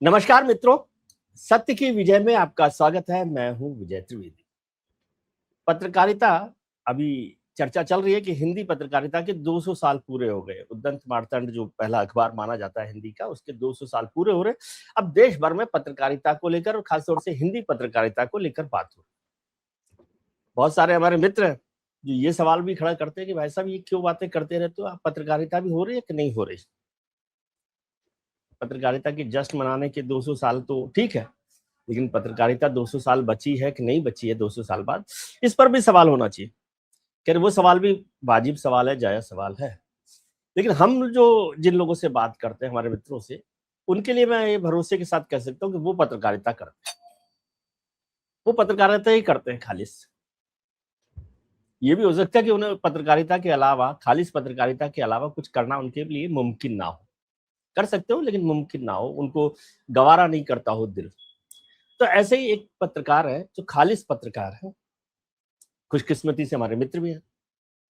नमस्कार मित्रों, सत्य की विजय में आपका स्वागत है। मैं हूं विजय त्रिवेदी। पत्रकारिता अभी चर्चा चल रही है कि हिंदी पत्रकारिता के 200 साल पूरे हो गए। उद्दंत मार्तंड जो पहला अखबार माना जाता है हिंदी का, उसके 200 साल पूरे हो रहे। अब देश भर में पत्रकारिता को लेकर और खासतौर से हिंदी पत्रकारिता को लेकर बात हो रही। बहुत सारे हमारे मित्र हैं जो ये सवाल भी खड़ा करते हैं कि भाई साहब ये क्यों बातें करते रहते हो आप, पत्रकारिता भी हो रही है कि नहीं हो रही। पत्रकारिता की जश्न मनाने के 200 साल तो ठीक है, लेकिन पत्रकारिता 200 साल बची है कि नहीं बची है 200 साल बाद, इस पर भी सवाल होना चाहिए। खैर वो सवाल भी वाजिब सवाल है, जायज सवाल है। लेकिन हम जो जिन लोगों से बात करते हैं, हमारे मित्रों से, उनके लिए मैं ये भरोसे के साथ कह सकता हूँ कि वो पत्रकारिता करते हैं, वो पत्रकारिता ही करते हैं खालिस। ये भी हो सकता है कि उन्हें पत्रकारिता के अलावा, खालिस पत्रकारिता के अलावा कुछ करना उनके लिए मुमकिन ना हो। कर सकते हो लेकिन मुमकिन ना हो, उनको गवारा नहीं करता हो दिल। तो ऐसे ही एक पत्रकार है जो खालिस पत्रकार है, खुशकिस्मती से हमारे मित्र भी हैं,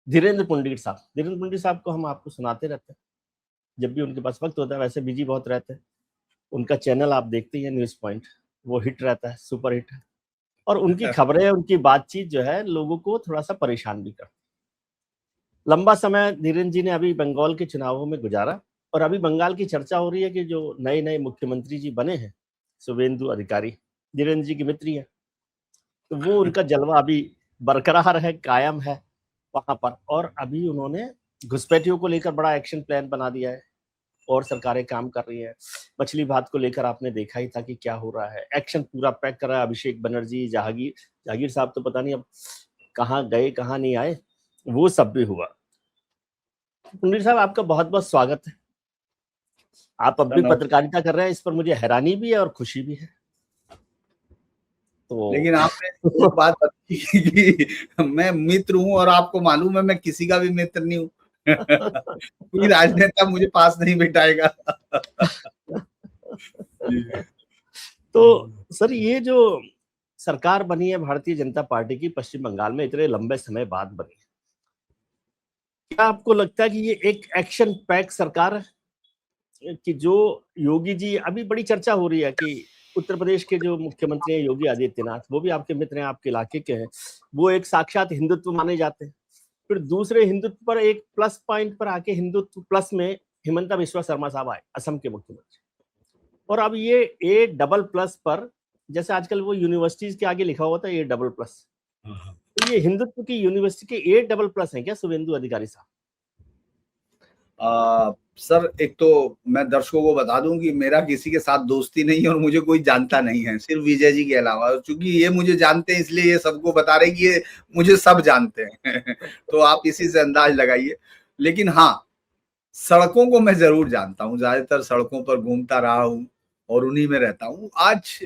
धीरेन्द्र पुंडीर साहब। धीरेन्द्र पुंडीर साहब को हम आपको सुनाते रहते हैं जब भी उनके पास वक्त होता है। वैसे बिजी बहुत रहते हैं। उनका चैनल आप देखते ही हैं, न्यूज पॉइंट, वो हिट रहता है, सुपर हिट है। और उनकी खबरें, उनकी बातचीत जो है लोगों को थोड़ा सा परेशान भी करती है। लंबा समय धीरेन्द्र जी ने अभी बंगाल के चुनावों में गुजारा, और अभी बंगाल की चर्चा हो रही है कि जो नए नए मुख्यमंत्री जी बने हैं, शुभेंदु अधिकारी, धीरेन्द्र जी की मित्री है, तो वो उनका जलवा अभी बरकरार है, कायम है वहां पर। और अभी उन्होंने घुसपैठियों को लेकर बड़ा एक्शन प्लान बना दिया है, और सरकारें काम कर रही हैं। मछली भात को लेकर आपने देखा ही था कि क्या हो रहा है, एक्शन पूरा पैक कर रहा है अभिषेक बनर्जी, जहांगीर जहांगीर साहब तो पता नहीं अब कहाँ गए कहाँ नहीं आए, वो सब भी हुआ। पुंडीर साहब आपका बहुत बहुत स्वागत है। आप अब भी पत्रकारिता कर रहे हैं, इस पर मुझे हैरानी भी है और खुशी भी है। तो लेकिन आपने एक बात बताई कि मैं मित्र हूं, और आपको मालूम है मैं किसी का भी मित्र नहीं हूं। कोई राजनेता मुझे पास नहीं बिठाएगा। तो सर, ये जो सरकार बनी है भारतीय जनता पार्टी की पश्चिम बंगाल में, इतने लंबे समय बाद बनी है, क्या आपको लगता है कि ये एक एक्शन पैक सरकार है कि जो योगी जी, अभी बड़ी चर्चा हो रही है कि उत्तर प्रदेश के जो मुख्यमंत्री हैं योगी आदित्यनाथ, वो भी आपके मित्र हैं, आपके इलाके के हैं, वो एक साक्षात हिंदुत्व माने जाते हैं। फिर दूसरे हिंदुत्व पर एक प्लस पॉइंट पर आके हिंदुत्व प्लस में हिमंता बिस्वा शर्मा साहब आए, असम के मुख्यमंत्री। और अब ये ए डबल प्लस पर, जैसे आजकल वो यूनिवर्सिटीज के आगे लिखा हुआ था ए डबल प्लस, तो ये हिंदुत्व की यूनिवर्सिटी के ए डबल प्लस है क्या शुभेंदु अधिकारी साहब? सर, एक तो मैं दर्शकों को बता दूं कि मेरा किसी के साथ दोस्ती नहीं है और मुझे कोई जानता नहीं है, सिर्फ विजय जी के अलावा। चूंकि ये मुझे जानते हैं इसलिए ये सबको बता रहे कि ये मुझे सब जानते हैं। तो आप इसी से अंदाज लगाइए। लेकिन हाँ, सड़कों को मैं जरूर जानता हूँ, ज्यादातर सड़कों पर घूमता रहा हूँ और उन्हीं में रहता हूँ। आज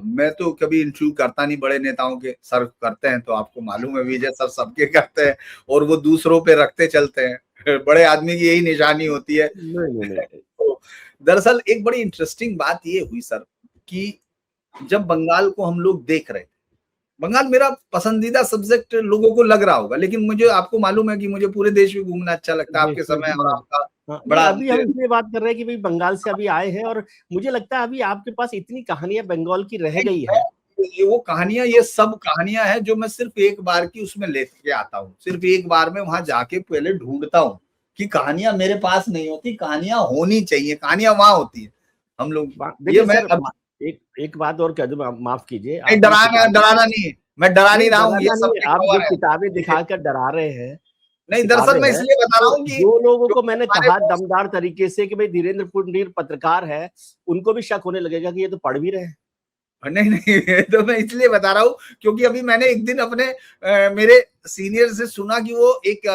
मैं तो कभी इंटरव्यू करता नहीं बड़े नेताओं के, सर करते हैं तो आपको मालूम है विजय सर सबके करते हैं और वो दूसरों पे रखते चलते हैं। बड़े आदमी की यही निशानी होती है। नहीं। तो दरअसल एक बड़ी इंटरेस्टिंग बात ये हुई सर कि जब बंगाल को हम लोग देख रहे थे, बंगाल मेरा पसंदीदा सब्जेक्ट लोगों को लग रहा होगा, लेकिन मुझे, आपको मालूम है कि मुझे पूरे देश में घूमना अच्छा लगता है। आपके समय और आपका हाँ, नहीं, बड़ा अभी हम इसलिए बात कर रहे हैं कि भाई बंगाल से अभी आए हैं, और मुझे लगता है अभी आपके पास इतनी कहानियां बंगाल की रह गई है। ये वो कहानियां, ये सब कहानियां हैं जो मैं सिर्फ एक बार की उसमें लेके आता हूँ। सिर्फ एक बार में वहां जाके पहले ढूंढता हूँ कि कहानियां मेरे पास नहीं होती, कहानियां होनी चाहिए, कहानियां वहां होती है। हम लोग ये देखिए मैं सर, एक बात और कह दूं, माफ कीजिए, नहीं, आप ये डराना नहीं है, मैं डरा नहीं नहीं, रहा हूँ, ये डराना नहीं है। सबके आप जो कवर है। किताबें दिखाकर डरा रहे हैं, नहीं, दरअसल किताबें मैं हैं, इसलिए बता रहा तो हूँ कि जो लोगों जो को मैंने हमारे कहा को, दमदार तरीके से कि भाई धीरेन्द्र पुंडीर पत्रकार है, उनको भी शक होने लगेगा कि ये तो पढ़ भी रहे हैं। नहीं नहीं, तो मैं इसलिए बता रहा हूँ क्योंकि अभी मैंने एक दिन अपने मेरे सीनियर से सुना कि वो एक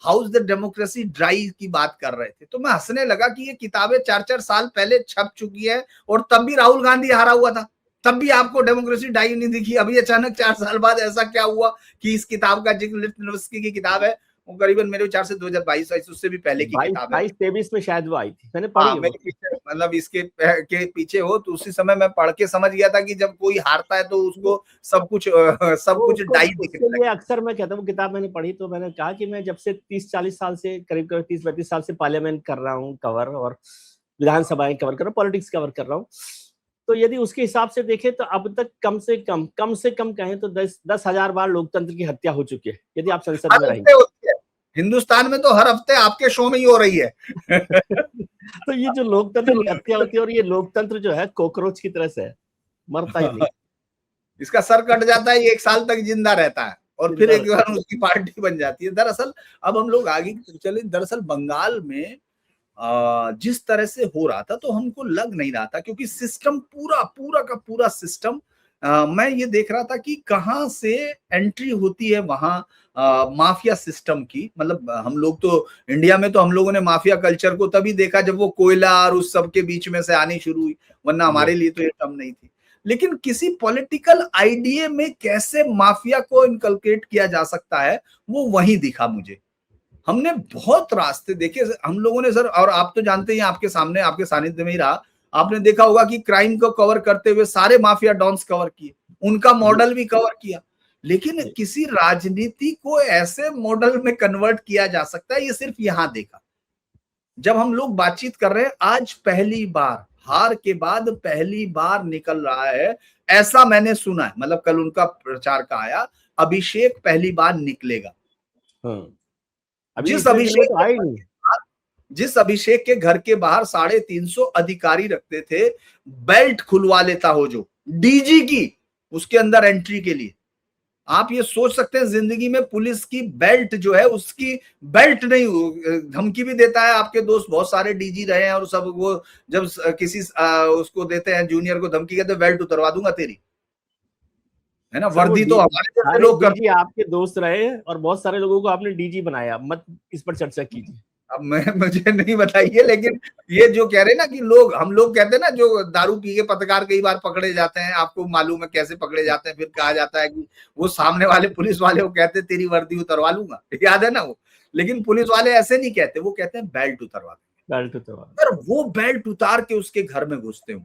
हाउस द डेमोक्रेसी ड्राई की बात कर रहे थे, तो मैं हंसने लगा कि ये किताबें 4-4 साल पहले छप चुकी है और तब भी राहुल गांधी हारा हुआ था, तब भी आपको डेमोक्रेसी ड्राई नहीं दिखी। अभी अचानक 4 साल बाद ऐसा क्या हुआ कि इस किताब का जिक्र, लिटमस की किताब है, वो करीबन मेरे विचार से 2022 उससे भी पहले की बाईस किताब है। बाईस तेईस में शायद वो आई थी, मैंने पढ़ी हाँ, है वो। मेरे पीछे, मतलब इसके के पीछे हो, तो उसी समय मैं पढ़ के समझ गया था कि जब कोई हारता है तो उसको सब वो कुछ उसको डाई उसके दिखने लिए लगे। अक्सर मैं कहता हूँ, किताब मैंने पढ़ी तो मैंने कहा कि मैं जब से 30-40 साल से, करीब करीब 30-32 साल से पार्लियामेंट कर रहा हूँ कवर, और विधानसभाएं कवर कर रहा हूँ, पॉलिटिक्स कवर कर रहा हूँ। तो यदि उसके हिसाब से देखें तो अब तक कम से कम कहें तो 10,000 बार लोकतंत्र की हत्या हो चुकी है, यदि आप संसद हर में हफ्ते रहेंगे। होती है हिंदुस्तान में, तो हर हफ्ते आपके शो में ही हो रही है। तो ये जो लोकतंत्र की हत्या होती है, और ये लोकतंत्र जो है कॉकरोच की तरह से है, मरता ही नहीं। इसका सर कट जाता है, ये 1 साल तक जिंदा रहता है और फिर एक बार उसकी पार्टी बन जाती है। दरअसल अब हम लोग आगे चले, दरअसल बंगाल में जिस तरह से हो रहा था तो हमको लग नहीं रहा था, क्योंकि सिस्टम पूरा का पूरा सिस्टम, मैं ये देख रहा था कि कहाँ से एंट्री होती है वहां माफिया सिस्टम की। मतलब हम लोग तो इंडिया में तो हम लोगों ने माफिया कल्चर को तभी देखा जब वो कोयला और उस सब के बीच में से आनी शुरू हुई, वरना हमारे लिए तो ये टर्म नहीं थी। लेकिन किसी पॉलिटिकल आइडिया में कैसे माफिया को इनकलकेट किया जा सकता है, वो वहीं दिखा मुझे। हमने बहुत रास्ते देखे हम लोगों ने सर, और आप तो जानते हैं, आपके सामने आपके सानिध्य में ही रहा, आपने देखा होगा कि क्राइम को कवर करते हुए सारे माफिया डॉन्स कवर किए, उनका मॉडल भी कवर किया। लेकिन किसी राजनीति को ऐसे मॉडल में कन्वर्ट किया जा सकता है, ये सिर्फ यहां देखा। जब हम लोग बातचीत कर रहे हैं, आज पहली बार, हार के बाद पहली बार निकल रहा है, ऐसा मैंने सुना है। मतलब कल उनका प्रचार का आया, अभिषेक पहली बार निकलेगा। अभी इतने दिन में तो आए नहीं। जिस अभिषेक के घर के बाहर 350 अधिकारी रखते थे, बेल्ट खुलवा लेता हो जो डीजी की, उसके अंदर एंट्री के लिए। आप ये सोच सकते हैं, जिंदगी में पुलिस की बेल्ट जो है, उसकी बेल्ट नहीं, धमकी भी देता है। आपके दोस्त बहुत सारे डीजी रहे हैं और सब, वो जब किसी उसको देते हैं जूनियर को धमकी, कहते बेल्ट उतरवा दूंगा तेरी, है ना। वर्दी तो हमारे जैसे लोग करते हैं। आपके दोस्त रहे और बहुत सारे लोगों को आपने डीजी बनाया, मत इस पर चर्चा कीजिए। अब मुझे नहीं बताइए, लेकिन ये जो कह रहे हैं ना कि लोग, हम लोग कहते हैं ना, जो दारू पी के पत्रकार कई बार पकड़े जाते हैं, आपको मालूम है कैसे पकड़े जाते हैं, फिर कहा जाता है कि वो सामने वाले पुलिस वाले को कहते तेरी वर्दी उतरवा लूंगा, याद है ना वो। लेकिन पुलिस वाले ऐसे नहीं कहते, वो कहते हैं बेल्ट उतरवा देंगे। बेल्ट उतरवा, पर वो बेल्ट उतार के उसके घर में घुसते हो,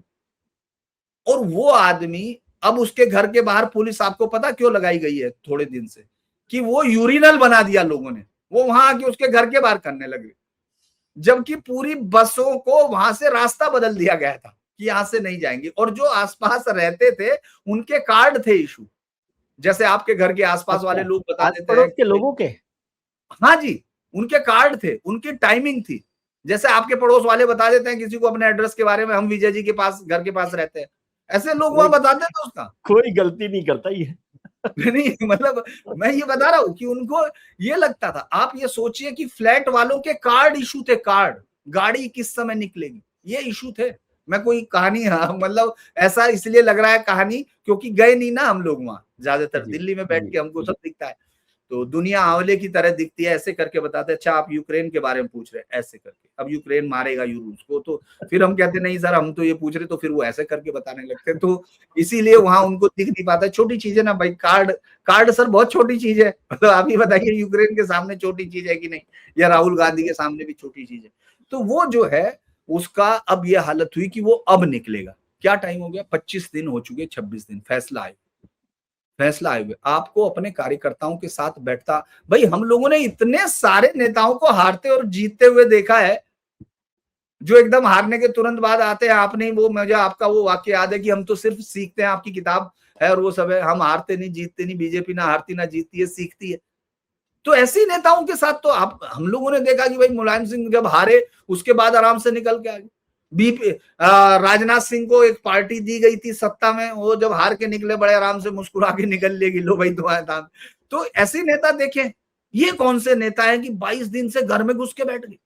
और वो आदमी, अब उसके घर के बाहर पुलिस, आपको पता क्यों लगाई गई है थोड़े दिन से, कि वो यूरिनल बना दिया लोगों ने, वो वहां आके उसके घर के बाहर करने लगे, जबकि पूरी बसों को वहां से रास्ता बदल दिया गया था कि यहां से नहीं जाएंगे। और जो आसपास रहते थे उनके कार्ड थे इशू, जैसे आपके घर के आसपास वाले लोग बता देते हैं के लोगों के, हाँ जी, उनके कार्ड थे, उनकी टाइमिंग थी। जैसे आपके पड़ोस वाले बता देते हैं किसी को अपने एड्रेस के बारे में, हम विजय जी के पास, घर के पास रहते हैं, ऐसे लोग वहां बताते थे उसका। कोई गलती नहीं करता ये। नहीं, मतलब मैं ये बता रहा हूं कि उनको ये लगता था। आप ये सोचिए कि फ्लैट वालों के कार्ड इशू थे, कार्ड, गाड़ी किस समय निकलेगी, ये इशू थे। मैं कोई कहानी, हाँ, मतलब ऐसा इसलिए लग रहा है कहानी, क्योंकि गए नहीं ना हम लोग वहां, ज्यादातर दिल्ली में बैठ के हमको सब दिखता है, तो दुनिया आंवले की तरह दिखती है, ऐसे करके बताते हैं। अच्छा, आप यूक्रेन के बारे में पूछ रहे हैं, ऐसे करके, अब यूक्रेन मारेगा रूस को, तो फिर हम कहते नहीं सर, हम तो ये पूछ रहे, तो फिर वो ऐसे करके बताने लगते, तो इसीलिए वहां उनको दिख नहीं पाता। छोटी चीज है ना भाई, कार्ड सर बहुत छोटी चीज है, मतलब आप ही बताइए, यूक्रेन के सामने छोटी चीज है कि नहीं, या राहुल गांधी के सामने भी छोटी चीज है। तो वो जो है उसका अब ये हालत हुई कि वो अब निकलेगा। क्या टाइम हो गया, 25 दिन हो चुके, 26 दिन, फैसला आए हुए। आपको अपने कार्यकर्ताओं के साथ बैठता, भाई हम लोगों ने इतने सारे नेताओं को हारते और जीतते हुए देखा है, जो एकदम हारने के तुरंत बाद आते हैं। आपने वो, मुझे आपका वो वाक्य याद है कि हम तो सिर्फ सीखते हैं, आपकी किताब है और वो सब है, हम हारते नहीं जीतते नहीं, बीजेपी ना हारती ना जीतती है, सीखती है। तो ऐसे नेताओं के साथ तो आप, हम लोगों ने देखा कि भाई मुलायम सिंह जब हारे उसके बाद आराम से निकल के आ गए। राजनाथ सिंह को एक पार्टी दी गई थी सत्ता में, वो जब हार के निकले बड़े आराम से मुस्कुरा के निकल लेगी, लो भाई तुम्हारे दाम। तो ऐसे नेता देखें, ये कौन से नेता है कि 22 दिन से घर में घुस के बैठ गए,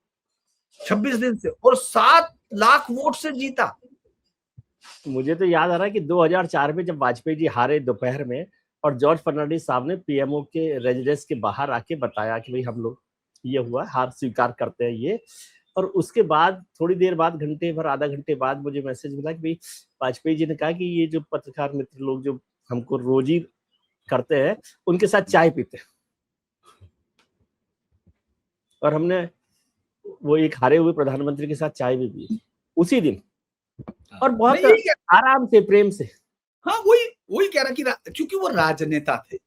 26 दिन से, और 7 लाख वोट से जीता। मुझे तो याद आ रहा है कि 2004 में जब वाजपेयी जी हारे दोपहर में, और जॉर्ज फर्नांडिस साहब ने पीएमओ के रेजिडेंस के बाहर आके बताया कि भाई हम लोग, ये हुआ, हार स्वीकार करते हैं ये। और उसके बाद थोड़ी देर बाद, घंटे भर, आधा घंटे बाद मुझे मैसेज मिला कि भाई वाजपेयी जी ने कहा कि ये जो पत्रकार मित्र लोग जो हमको रोजी करते हैं, उनके साथ चाय पीते। और हमने वो एक हारे हुए प्रधानमंत्री के साथ चाय भी पी उसी दिन, और बहुत आराम से, प्रेम से। हाँ, वही कह रहा कि क्योंकि वो राजनेता थे,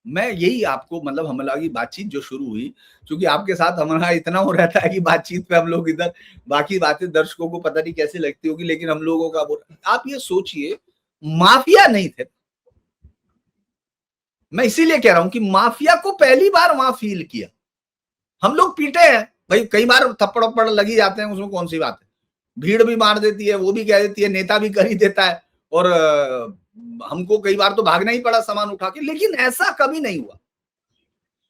मैं यही आपको मतलब हम लोग की बातचीत जो शुरू हुई, क्योंकि आपके साथ हमारा इतना हो रहता है कि बातचीत पे हम लोग इधर बाकी बातें दर्शकों को पता नहीं कैसी लगती होगी, लेकिन हम लोगों का आप ये सोचिए, माफिया नहीं थे। मैं इसीलिए कह रहा हूं कि माफिया को पहली बार वहां फील किया। हम लोग पीटे हैं भाई, कई बार थप्पड़ वप्पड़ लगी जाते हैं, उसमें कौन सी बात है। भीड़ भी मार देती है, वो भी कह देती है, नेता भी कर ही देता है, और हमको कई बार तो भागना ही पड़ा सामान उठा के। लेकिन ऐसा कभी नहीं हुआ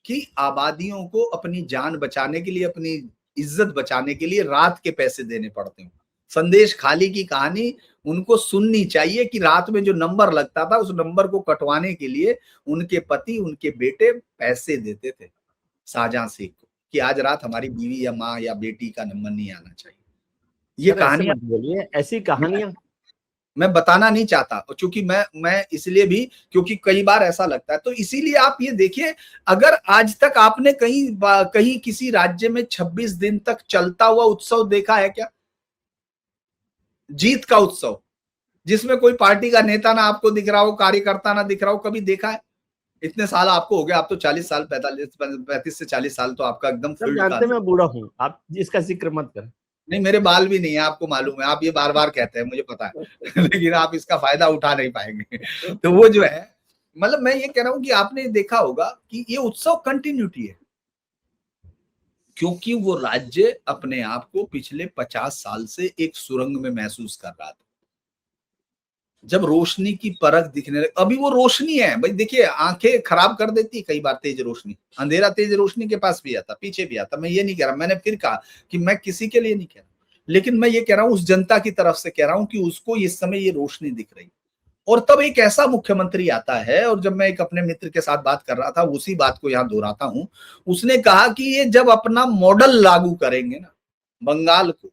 कि आबादियों को अपनी जान बचाने के लिए, अपनी इज्जत बचाने के लिए रात के पैसे देने पड़ते हैं। संदेश खाली की कहानी उनको सुननी चाहिए कि रात में जो नंबर लगता था, उस नंबर को कटवाने के लिए उनके पति, उनके बेटे पैसे देते थे शाहजहां शेख को, कि आज रात हमारी बीवी या माँ या बेटी का नंबर नहीं आना चाहिए। ये सर ऐसे कहानियां मत बोलिए, ऐसी कहानियां मैं बताना नहीं चाहता, क्योंकि मैं इसलिए भी, क्योंकि कई बार ऐसा लगता है। तो इसीलिए आप ये देखिए, अगर आज तक आपने कहीं किसी राज्य में 26 दिन तक चलता हुआ उत्सव देखा है क्या? जीत का उत्सव, जिसमें कोई पार्टी का नेता ना आपको दिख रहा हो, कार्यकर्ता ना दिख रहा हो, कभी देखा है? इतने साल आपको हो गया, आप तो 40 साल 35 से 40 साल तो आपका एकदम सर फील्ड का। जानते मैं बूढ़ा हूँ, आप इसका जिक्र मत करें। नहीं, मेरे बाल भी नहीं है, आपको मालूम है, आप ये बार बार कहते हैं, मुझे पता है लेकिन आप इसका फायदा उठा नहीं पाएंगे तो वो जो है, मतलब मैं ये कह रहा हूं कि आपने देखा होगा कि ये उत्सव कंटिन्यूटी है, क्योंकि वो राज्य अपने आप को पिछले 50 साल से एक सुरंग में महसूस कर रहा था। जब रोशनी की परख दिखने लगी, अभी वो रोशनी है भाई, देखिए आंखें खराब कर देती कई बार तेज रोशनी, अंधेरा तेज रोशनी के पास भी आता, पीछे भी आता। मैं ये नहीं कह रहा, मैंने फिर कहा कि मैं किसी के लिए नहीं कह रहा, लेकिन मैं ये कह रहा हूं उस जनता की तरफ से कह रहा हूं कि उसको इस समय ये रोशनी दिख रही। और तब एक ऐसा मुख्यमंत्री आता है, और जब मैं एक अपने मित्र के साथ बात कर रहा था, उसी बात को यहां दोहराता हूं, उसने कहा कि ये जब अपना मॉडल लागू करेंगे ना बंगाल को,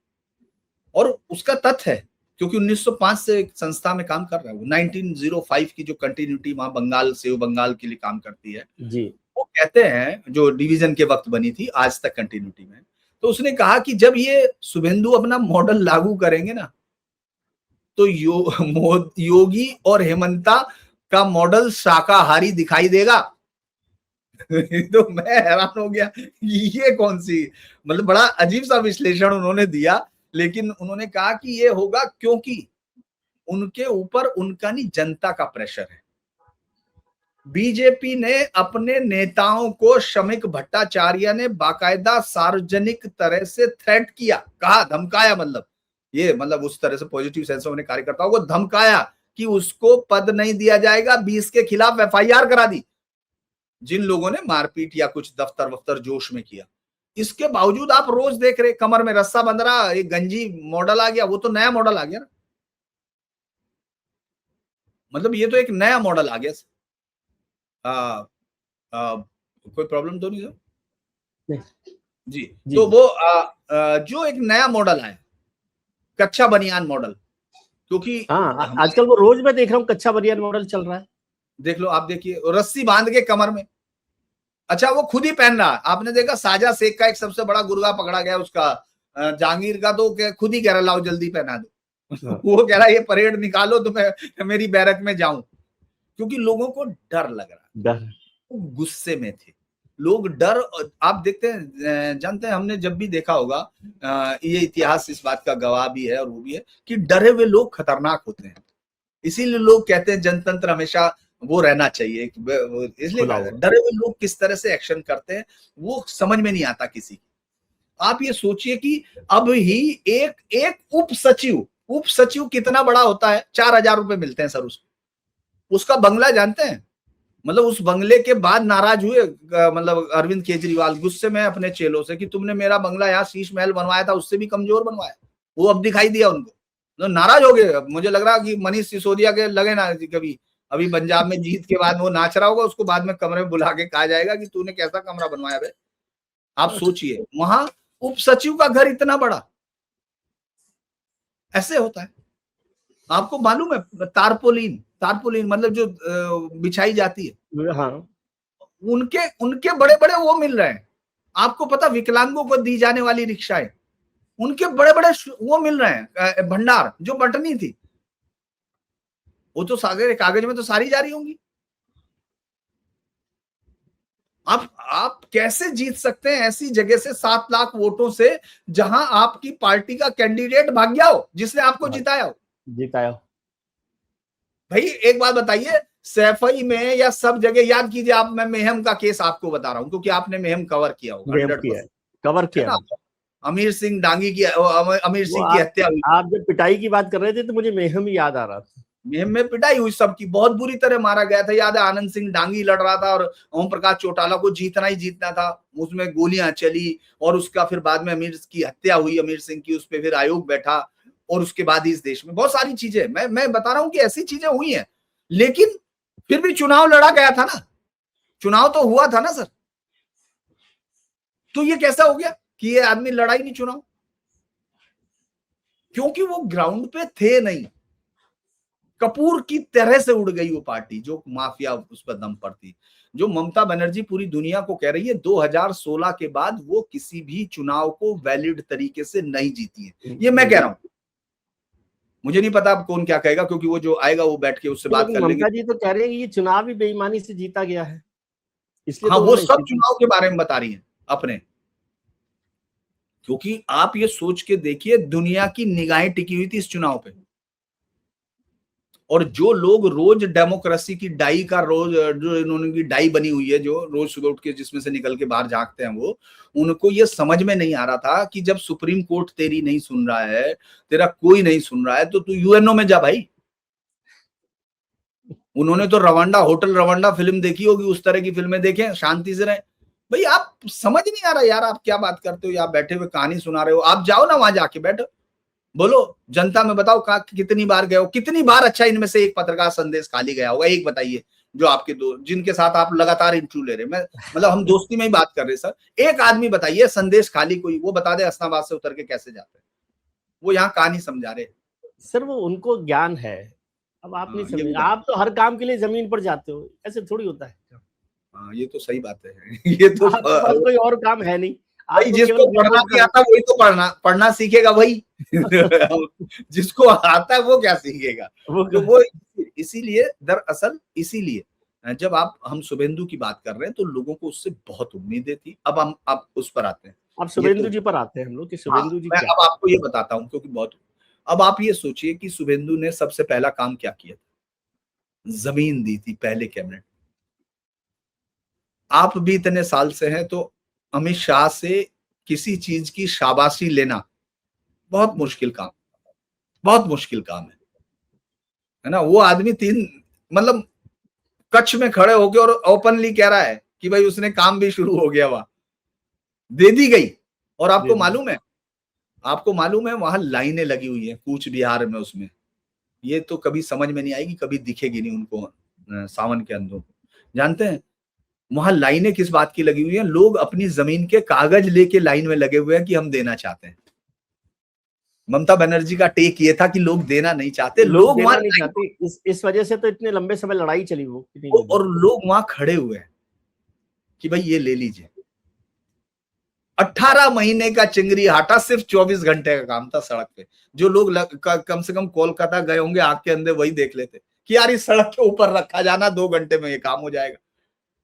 और उसका तथ्य है क्योंकि 1905 से एक संस्था में काम कर रहा है वो, 1905 की जो कंटिन्यूटी वहां बंगाल से बंगाल के लिए काम करती है, जी वो कहते हैं जो डिवीजन के वक्त बनी थी, आज तक कंटिन्यूटी में। तो उसने कहा कि जब ये शुभेंदु अपना मॉडल लागू करेंगे ना, तो योगी और हेमंता का मॉडल शाकाहारी दिखाई देगा तो मैं हैरान हो गया, ये कौन सी, मतलब बड़ा अजीब सा विश्लेषण उन्होंने दिया। लेकिन उन्होंने कहा कि ये होगा क्योंकि उनके ऊपर उनका नहीं, जनता का प्रेशर है। बीजेपी ने अपने नेताओं को, श्रमिक भट्टाचार्य ने बाकायदा सार्वजनिक तरह से थ्रेट किया, कहा, धमकाया, मतलब ये मतलब उस तरह से पॉजिटिव सेंस में उन्हें कार्यकर्ताओं को धमकाया कि उसको पद नहीं दिया जाएगा। 20 के खिलाफ एफआईआर करा दी जिन लोगों ने मारपीट या कुछ दफ्तर वफ्तर जोश में किया। इसके बावजूद आप रोज देख रहे, कमर में रस्सा बंध रहा, एक गंजी मॉडल आ गया, वो तो नया मॉडल आ गया ना, मतलब ये तो एक नया मॉडल आ गया। आ, आ, कोई प्रॉब्लम तो नहीं सर? नहीं, जी, जी तो जी। वो जो एक नया मॉडल आया, कच्चा बनियान मॉडल, क्योंकि हाँ हमारे, आजकल वो रोज मैं देख रहा हूँ कच्चा बनियान मॉडल चल रहा है। देख लो आप, देखिए रस्सी बांध के कमर में, अच्छा वो खुद ही पहन रहा। आपने देखा शाहजहां शेख का एक सबसे बड़ा गुर्गा पकड़ा गया उसका, जहांगीर का, तो खुद ही कह रहा लाओ जल्दी पहना दो हाँ। वो कह रहा ये परेड निकालो तो मैं मेरी बैरक में जाऊं, क्योंकि लोगों को डर लग रहा, डर। वो गुस्से में थे लोग, डर। आप देखते हैं, जानते हैं, हमने जब भी देखा होगा, ये इतिहास इस बात का गवाह भी है और वो भी है कि डरे हुए लोग खतरनाक होते हैं। इसीलिए लोग कहते हैं जनतंत्र हमेशा वो रहना चाहिए, इसलिए खुला हुआ। डरे हुए लोग किस तरह से एक्शन करते हैं वो समझ में नहीं आता किसी की। आप ये सोचिए कि अब ही एक एक उप सचिव कितना बड़ा होता है, 4,000 रुपए मिलते हैं सर उसको। उसका बंगला जानते हैं, मतलब उस बंगले के बाद नाराज हुए मतलब अरविंद केजरीवाल गुस्से में अपने चेलों से कि तुमने मेरा बंगला यहाँ शीश महल बनवाया था, उससे भी कमजोर बनवाया। वो अब दिखाई दिया उनको, तो नाराज हो गए। मुझे लग रहा कि मनीष सिसोदिया के लगे ना कभी, अभी पंजाब में जीत के बाद वो नाच रहा होगा, उसको बाद में कमरे में बुला के कहा जाएगा कि तूने कैसा कमरा बनवाया भाई। आप सोचिए वहां उप सचिव का घर इतना बड़ा, ऐसे होता है। आपको मालूम है तारपोलिन, तारपोलिन मतलब जो बिछाई जाती है, हाँ उनके उनके बड़े बड़े वो मिल रहे हैं। आपको पता विकलांगों को दी जाने वाली रिक्शाएं, उनके बड़े बड़े वो मिल रहे हैं, भंडार जो बटनी थी वो तो सागर कागज में तो सारी जारी होंगी। आप कैसे जीत सकते हैं ऐसी जगह से 7 लाख वोटों से, जहां आपकी पार्टी का कैंडिडेट भाग गया हो, जिसने आपको जिताया हो। भाई एक बात बताइए, सैफई में या सब जगह, याद कीजिए आप, मैं मेहम का केस आपको बता रहा हूं क्योंकि आपने मेहम कवर किया होगा 100%, कवर है किया ना। अमीर सिंह डांगी की, अमीर वो सिंह की हत्या हुई। आप जब पिटाई की बात कर रहे थे तो मुझे मेहम ही याद आ रहा था। मेहम में पिटाई हुई, सबकी बहुत बुरी तरह मारा गया था। याद है, आनंद सिंह डांगी लड़ रहा था और ओम प्रकाश चौटाला को जीतना ही जीतना था, उसमें गोलियां चली और उसका फिर बाद में अमीर की हत्या हुई, अमीर सिंह की, उस पर फिर आयोग बैठा और उसके बाद इस देश में बहुत सारी चीजें, मैं बता रहा हूं कि ऐसी चीजें हुई हैं, लेकिन फिर भी चुनाव लड़ा गया था ना, चुनाव तो हुआ था ना सर। तो ये कैसा हो गया कि ये आदमी लड़ा ही नहीं चुनाव? क्योंकि वो ग्राउंड पे थे नहीं। कपूर की तरह से उड़ गई वो पार्टी, जो माफिया उस पर दम पर थी। जो ममता बनर्जी पूरी दुनिया को कह रही है 2016 के बाद वो किसी भी चुनाव को वैलिड तरीके से नहीं जीती है, ये मैं कह रहा हूं। मुझे नहीं पता अब कौन क्या कहेगा, क्योंकि वो जो आएगा वो बैठ के उससे बात कर लेंगे। ममता जी तो कह रहे हैं कि ये चुनाव भी बेईमानी से जीता गया है, इसलिए हाँ, तो वो उन्होंने सब इस्तीफा। चुनाव के बारे में बता रही है अपने, क्योंकि आप ये सोच के देखिए दुनिया की निगाहें टिकी हुई थी इस चुनाव पे। और जो लोग रोज डेमोक्रेसी की डाई का, रोज जो इन्होंने की डाई बनी हुई है, जो रोज सुबह उठ के जिसमें से निकल के बाहर झांकते हैं, वो उनको ये समझ में नहीं आ रहा था कि जब सुप्रीम कोर्ट तेरी नहीं सुन रहा है, तेरा कोई नहीं सुन रहा है, तो तू यूएनओ में जा भाई। उन्होंने तो रवांडा, होटल रवांडा फिल्म देखी होगी, उस तरह की फिल्में देखें, शांति से रहे भाई। आप समझ नहीं आ रहा यार, आप क्या बात करते हो, आप बैठे हुए कहानी सुना रहे हो। आप जाओ ना वहां, जाके बैठो, बोलो जनता में, बताओ कितनी बार गए हो, कितनी बार अच्छा इनमें से एक पत्रकार संदेश खाली गया होगा, एक बताइए, जो आपके दो जिनके साथ आप लगातार इंटरव्यू ले रहे, मैं मतलब हम दोस्ती में ही बात कर रहे सर, एक आदमी बताइए संदेश खाली कोई, वो बता दे हसनाबाद से उतर के कैसे जाते हैं। वो यहाँ कहानी समझा रहे सर, वो उनको ज्ञान है, अब आप नहीं ये समझ, उधर। आप तो हर काम के लिए जमीन पर जाते हो, ऐसे थोड़ी होता है। हाँ, ये तो सही बात है ये तो आपके पास कोई और काम है नहीं, भाई, आपको जिसको केवल पढ़ना रिपोर्ट नहीं आता वही तो पढ़ना सीखेगा भाई जिसको आता है वो क्या सीखेगा? वो तो वो इसीलिए, दरअसल इसीलिए जब हम शुभेंदु की बात कर रहे हैं तो लोगों को उससे बहुत उम्मीदें थी। अब हम उस पर आते हैं। अब ये शुभेंदु तो जी पर आते हैं हम लोग कि हाँ, शुभेंदु जी मैं क्या। अब आपको ये बताता हूँ क्योंकि बहुत, अब आप ये सोचिए कि शुभेंदु ने सबसे पहला काम क्या किया था? जमीन दी थी पहले कैबिनेट। आप भी इतने साल से हैं, तो अमित शाह से किसी चीज की शाबाशी लेना बहुत मुश्किल काम, बहुत मुश्किल काम है ना। वो आदमी मतलब कच्छ में खड़े होके और ओपनली कह रहा है कि भाई उसने काम भी शुरू हो गया, वहां दे दी गई। और आपको मालूम है वहां लाइनें लगी हुई है कूच बिहार में, उसमें ये तो कभी समझ में नहीं आएगी, कभी दिखेगी नहीं उनको सावन के अंधों को। जानते हैं वहां लाइनें किस बात की लगी हुई है? लोग अपनी जमीन के कागज लेके लाइन में लगे हुए हैं कि हम देना चाहते हैं। ममता बनर्जी का टेक ये था कि लोग देना नहीं चाहते, लोग लोग देना वहां नहीं चाहते, इस वजह से तो इतने लंबे समय लड़ाई चली वो इतनी लंबी। और लोग वहां खड़े हुए हैं कि भाई ये ले लीजिए। 18 महीने का चिंगरी हाटा सिर्फ 24 घंटे का काम था सड़क पे। जो लोग कम से कम कोलकाता गए होंगे आंख के अंदर, वही देख लेते कि यार इस सड़क के ऊपर रखा जाना, 2 घंटे में ये काम हो जाएगा।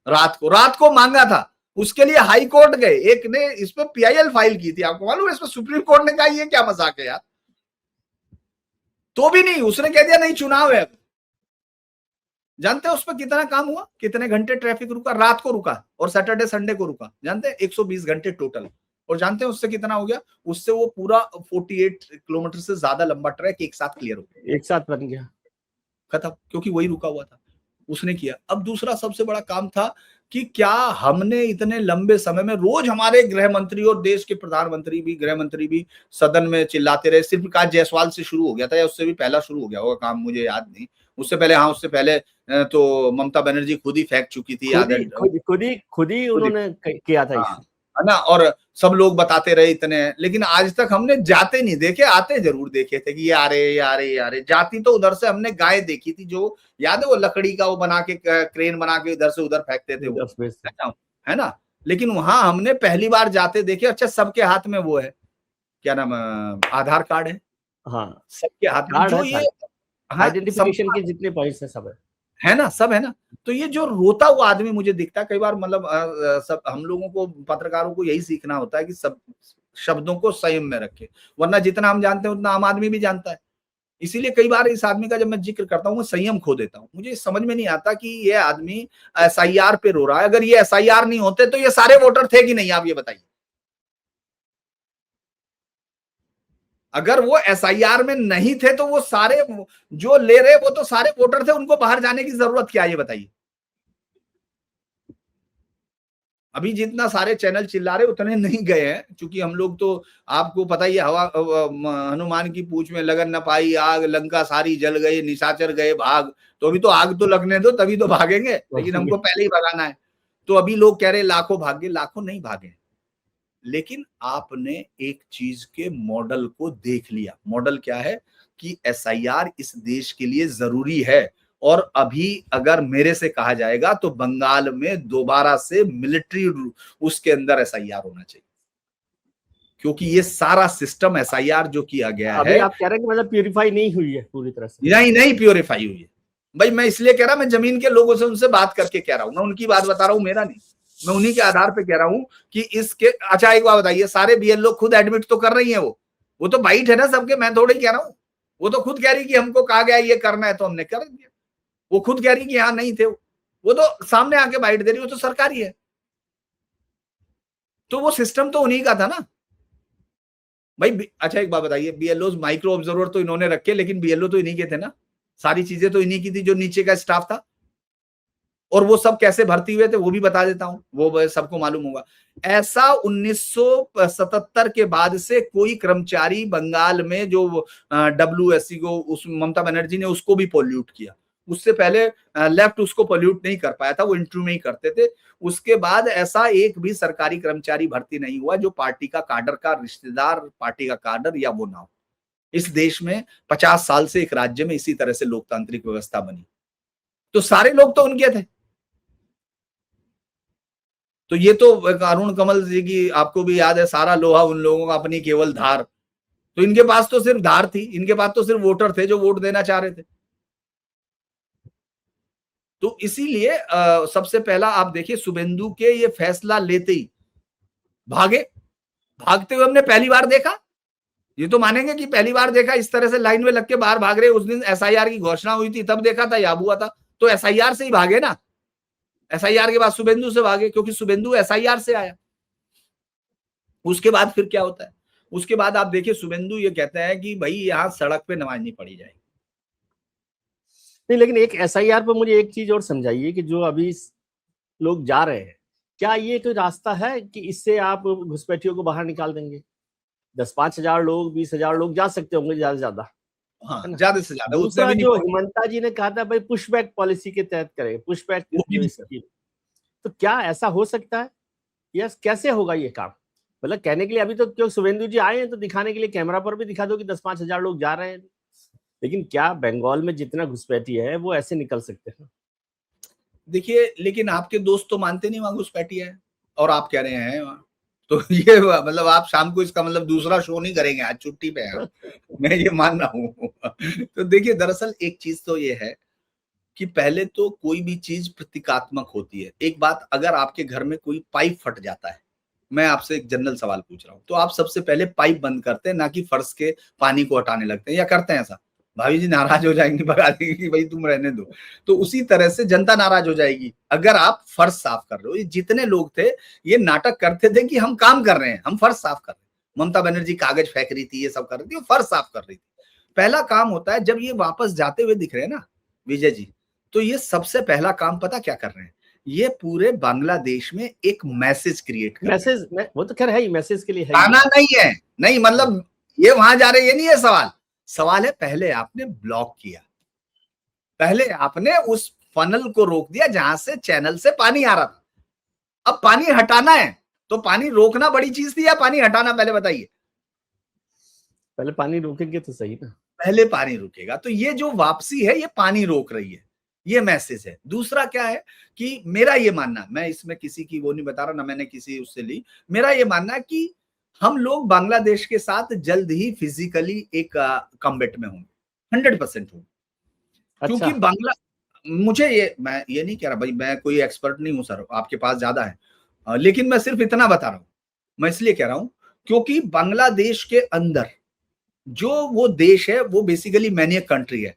रात को मांगा था, उसके लिए हाई कोर्ट गए, एक ने इस पे पीआईएल फाइल की थी, आपको मालूम है? इस पे सुप्रीम कोर्ट ने कहा ये क्या मजाक है यार, तो भी नहीं, उसने कह दिया नहीं चुनाव है। जानते हैं उस पर कितना काम हुआ, कितने घंटे ट्रैफिक रुका? रात को रुका और सैटरडे संडे को रुका, जानते हैं 120 घंटे टोटल। और जानते हैं उससे कितना हो गया? उससे वो पूरा 48 किलोमीटर से ज्यादा लंबा ट्रैक एक साथ क्लियर हो गया, एक साथ बन गया, खत्म, क्योंकि वही रुका हुआ था, उसने किया। अब दूसरा सबसे बड़ा काम था कि क्या हमने इतने लंबे समय में, रोज हमारे गृह मंत्री और देश के प्रधानमंत्री भी, गृह मंत्री भी सदन में चिल्लाते रहे। सिर्फ काज जायसवाल से शुरू हो गया था या उससे भी पहला शुरू हो गया होगा काम, मुझे याद नहीं। उससे पहले, हाँ उससे पहले तो ममता बनर्जी खुद ही फेंक चुकी थी, याद है? खुद ही उन्होंने किया था हाँ, इसे, है ना। और सब लोग बताते रहे इतने, लेकिन आज तक हमने जाते नहीं देखे, आते जरूर देखे थे कि ये आ रहे, ये आ रहे, ये आ रहे। जाती तो उधर से हमने गाय देखी थी, जो याद है वो लकड़ी का वो बना के, क्रेन बना के इधर से उधर फेंकते थे वो, है ना। लेकिन वहां हमने पहली बार जाते देखे। अच्छा, सबके हाथ में वो है, क्या नाम, आधार कार्ड है, हाँ सबके हाथ में, कार्ड जो है ये, सारे, हाँ सब, आइडेंटिफिकेशन के जितने पॉइंट्स है सब है। है ना, सब है ना। तो ये जो रोता हुआ आदमी मुझे दिखता है कई बार, मतलब सब हम लोगों को पत्रकारों को यही सीखना होता है कि सब शब्दों को संयम में रखे, वरना जितना हम जानते हैं उतना आम आदमी भी जानता है। इसीलिए कई बार इस आदमी का जब मैं जिक्र करता हूँ मैं संयम खो देता हूँ। मुझे समझ में नहीं आता कि ये आदमी एसआईआर पे रो रहा है। अगर ये एसआईआर नहीं होते तो ये सारे वोटर थे कि नहीं, आप ये बताइए। अगर वो एसआईआर में नहीं थे तो वो सारे जो ले रहे वो तो सारे वोटर थे, उनको बाहर जाने की जरूरत क्या है, ये बताइए। अभी जितना सारे चैनल चिल्ला रहे उतने नहीं गए हैं, क्योंकि हम लोग तो आपको पता ही है, हवा हनुमान की पूंछ में लगन न पाई आग, लंका सारी जल गई, निशाचर गए भाग। तो अभी तो आग तो लगने दो, तभी तो भागेंगे, लेकिन हमको पहले ही भगाना है। तो अभी लोग कह रहे लाखों भागे, लाखों नहीं भागे, लेकिन आपने एक चीज के मॉडल को देख लिया। मॉडल क्या है कि एसआईआर इस देश के लिए जरूरी है। और अभी अगर मेरे से कहा जाएगा तो बंगाल में दोबारा से मिलिट्री उसके अंदर एसआईआर होना चाहिए, क्योंकि ये सारा सिस्टम एसआईआर जो किया गया अभी है, आप कह रहे हैं कि मतलब प्यूरिफाई नहीं हुई है पूरी तरह से। नहीं प्योरीफाई हुई है। भाई मैं इसलिए कह रहा, मैं जमीन के लोगों से उनसे बात करके कह रहा हूं, मैं उनकी बात बता रहा हूं, मेरा नहीं। मैं उन्हीं के आधार पे कह रहा हूं कि इसके, अच्छा एक बात बताइए, सारे बीएलओ खुद एडमिट तो कर रही है, वो तो बाइट है ना सबके, मैं थोड़ी कह रहा हूं। वो तो खुद कह रही कि हमको कहा गया ये करना है तो हमने कर दिया। वो खुद कह रही कि यहाँ नहीं थे, वो तो सामने आके बाइट दे रही, वो तो सरकारी है। तो वो सिस्टम तो उन्हीं का था ना भाई। अच्छा एक बात बताइए, बीएलओ माइक्रो ऑब्जर्वर तो इन्होंने रखे, लेकिन बीएलओ तो इन्हीं के थे ना, सारी चीजें तो इन्हीं की थी जो नीचे का स्टाफ था। और वो सब कैसे भर्ती हुए थे वो भी बता देता हूं, वो सबको मालूम होगा। ऐसा 1977 के बाद से कोई कर्मचारी बंगाल में जो डब्ल्यूएससी को, उस ममता बनर्जी ने उसको भी पोल्यूट किया। उससे पहले लेफ्ट उसको पोल्यूट नहीं कर पाया था, वो इंटरव्यू में ही करते थे। उसके बाद ऐसा एक भी सरकारी कर्मचारी भर्ती नहीं हुआ जो पार्टी का काडर का रिश्तेदार, पार्टी का काडर या वो ना हो। इस देश में 50 साल से एक राज्य में इसी तरह से लोकतांत्रिक व्यवस्था बनी, तो सारे लोग तो उनके थे। तो ये तो अरुण कमल जी की, आपको भी याद है, सारा लोहा उन लोगों का अपनी केवल धार। तो इनके पास तो सिर्फ धार थी, इनके पास तो सिर्फ वोटर थे जो वोट देना चाह रहे थे। तो इसीलिए सबसे पहला आप देखिए, शुभेंदु के ये फैसला लेते ही भागे, भागते हुए हमने पहली बार देखा। ये तो मानेंगे कि पहली बार देखा, इस तरह से लाइन में लग के बाहर भाग रहे। उस दिन एसआईआर की घोषणा हुई थी तब देखा था, या हुआ था, तो एसआईआर से ही भागे ना। एसआईआर के बाद शुभेंदु से भागे, क्योंकि शुभेंदु एसआईआर से आया। उसके बाद फिर क्या होता है, उसके बाद आप देखिए शुभेंदु ये कहते हैं कि भाई यहाँ सड़क पे नमाज नहीं पढ़ी जाएगी। नहीं, लेकिन एक एसआईआर पर मुझे एक चीज और समझाइए कि जो अभी लोग जा रहे हैं, क्या ये कोई रास्ता है कि इससे आप घुसपैठियों को बाहर निकाल देंगे? 10-5 हजार लोग, 20 हजार लोग जा सकते होंगे ज्यादा से ज्यादा, हाँ, है ना? ज्यादा से ज्यादा। दूसरा जो हिमंता जी ने कहा था भाई पुशबैक पॉलिसी के तहत करेंगे, पुशबैक जो स्कीम, तो क्या ऐसा हो सकता है? यस, कैसे होगा ये काम? मतलब कहने के लिए अभी तो क्यों शुभेंदु जी आए हैं तो दिखाने के लिए कैमरा पर भी दिखा दो कि 10-5 हजार लोग जा रहे हैं, लेकिन क्या बंगाल में जितना घुसपैठी है वो ऐसे निकल सकते हैं? देखिए, लेकिन आपके दोस्त तो मानते नहीं वहां घुसपैठी है, और आप कह रहे हैं वहां। तो ये मतलब आप शाम को इसका मतलब दूसरा शो नहीं करेंगे, आज छुट्टी पे हैं। मैं ये मान रहा हूँ। तो देखिए, दरअसल एक चीज तो ये है कि पहले तो कोई भी चीज प्रतीकात्मक होती है। एक बात, अगर आपके घर में कोई पाइप फट जाता है, मैं आपसे एक जनरल सवाल पूछ रहा हूं, तो आप सबसे पहले पाइप बंद करते हैं, ना कि फर्श के पानी को हटाने लगते हैं, या करते हैं ऐसा? भाभी जी नाराज हो जाएंगी, भगा देंगी कि भाई तुम रहने दो। तो उसी तरह से जनता नाराज हो जाएगी अगर आप फर्श साफ कर रहे हो। ये जितने लोग थे ये नाटक करते थे कि हम काम कर रहे हैं, हम फर्श साफ कर रहे हैं। ममता बनर्जी कागज फेंक रही थी, ये सब कर रही थी, वो फर्श साफ कर रही थी। पहला काम होता है, जब ये वापस जाते हुए दिख रहे हैं ना विजय जी, तो ये सबसे पहला काम पता क्या कर रहे हैं? ये पूरे बांग्लादेश में एक मैसेज क्रिएट कर, मैसेज, वो तो खैर है ही, मैसेज के लिए है आना नहीं है, नहीं मतलब ये वहां जा रहे, ये नहीं है सवाल। सवाल है पहले आपने ब्लॉक किया, पहले आपने उस फनल को रोक दिया जहां से चैनल से पानी आ रहा था। अब पानी हटाना है, तो पानी रोकना बड़ी चीज थी या पानी हटाना, पहले बताइए। पहले पानी रोकेंगे तो सही ना। पहले पानी रुकेगा, तो ये जो वापसी है ये पानी रोक रही है, ये मैसेज है। दूसरा क्या है कि मेरा ये मानना, मैं इसमें किसी की वो नहीं बता रहा, ना मैंने किसी उससे ली, मेरा ये मानना है कि हम लोग बांग्लादेश के साथ जल्द ही फिजिकली एक कॉम्बैट में होंगे, 100% होंगे। अच्छा। क्योंकि मुझे मैं ये नहीं कह रहा भाई, मैं कोई एक्सपर्ट नहीं हूं सर, आपके पास ज्यादा है, लेकिन मैं सिर्फ इतना बता रहा हूं। मैं इसलिए कह रहा हूं क्योंकि बांग्लादेश के अंदर जो वो देश है वो बेसिकली मैनियक कंट्री है।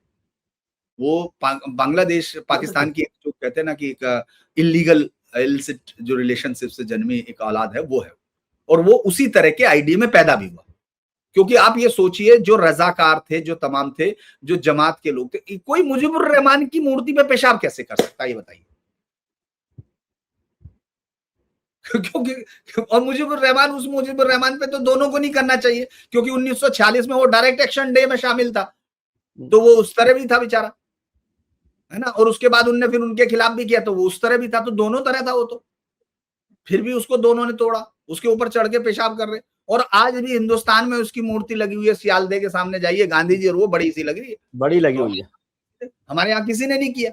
वो बांग्लादेश पाकिस्तान की जो कहते हैं ना कि एक इलीगल इलिसिट जो रिलेशनशिप से जन्मी एक औलाद है वो है, और वो उसी तरह के आइडिया में पैदा भी हुआ। क्योंकि आप ये सोचिए जो रजाकार थे, जो तमाम थे, जो जमात के लोग थे, कोई मुजीबुर रहमान की मूर्ति पे पेशाब कैसे कर सकता है ये बताइए। क्योंकि और मुजीबुर रहमान, उस मुजीबुर रहमान पे तो दोनों को नहीं करना चाहिए, क्योंकि 1946 में वो डायरेक्ट एक्शन डे में शामिल था, तो वो उस तरह भी था बेचारा, है ना। और उसके बाद उनने फिर उनके खिलाफ भी किया तो वो उस तरह भी था, तो दोनों तरह था वो तो। फिर भी उसको दोनों ने तोड़ा, उसके ऊपर चढ़ के पेशाब कर रहे। और आज भी हिंदुस्तान में उसकी मूर्ति लगी हुई है, सियालदे के सामने जाइए, गांधी जी, और वो बड़ी सी लग रही है, बड़ी लगी हुई है। हमारे यहाँ किसी ने नहीं किया।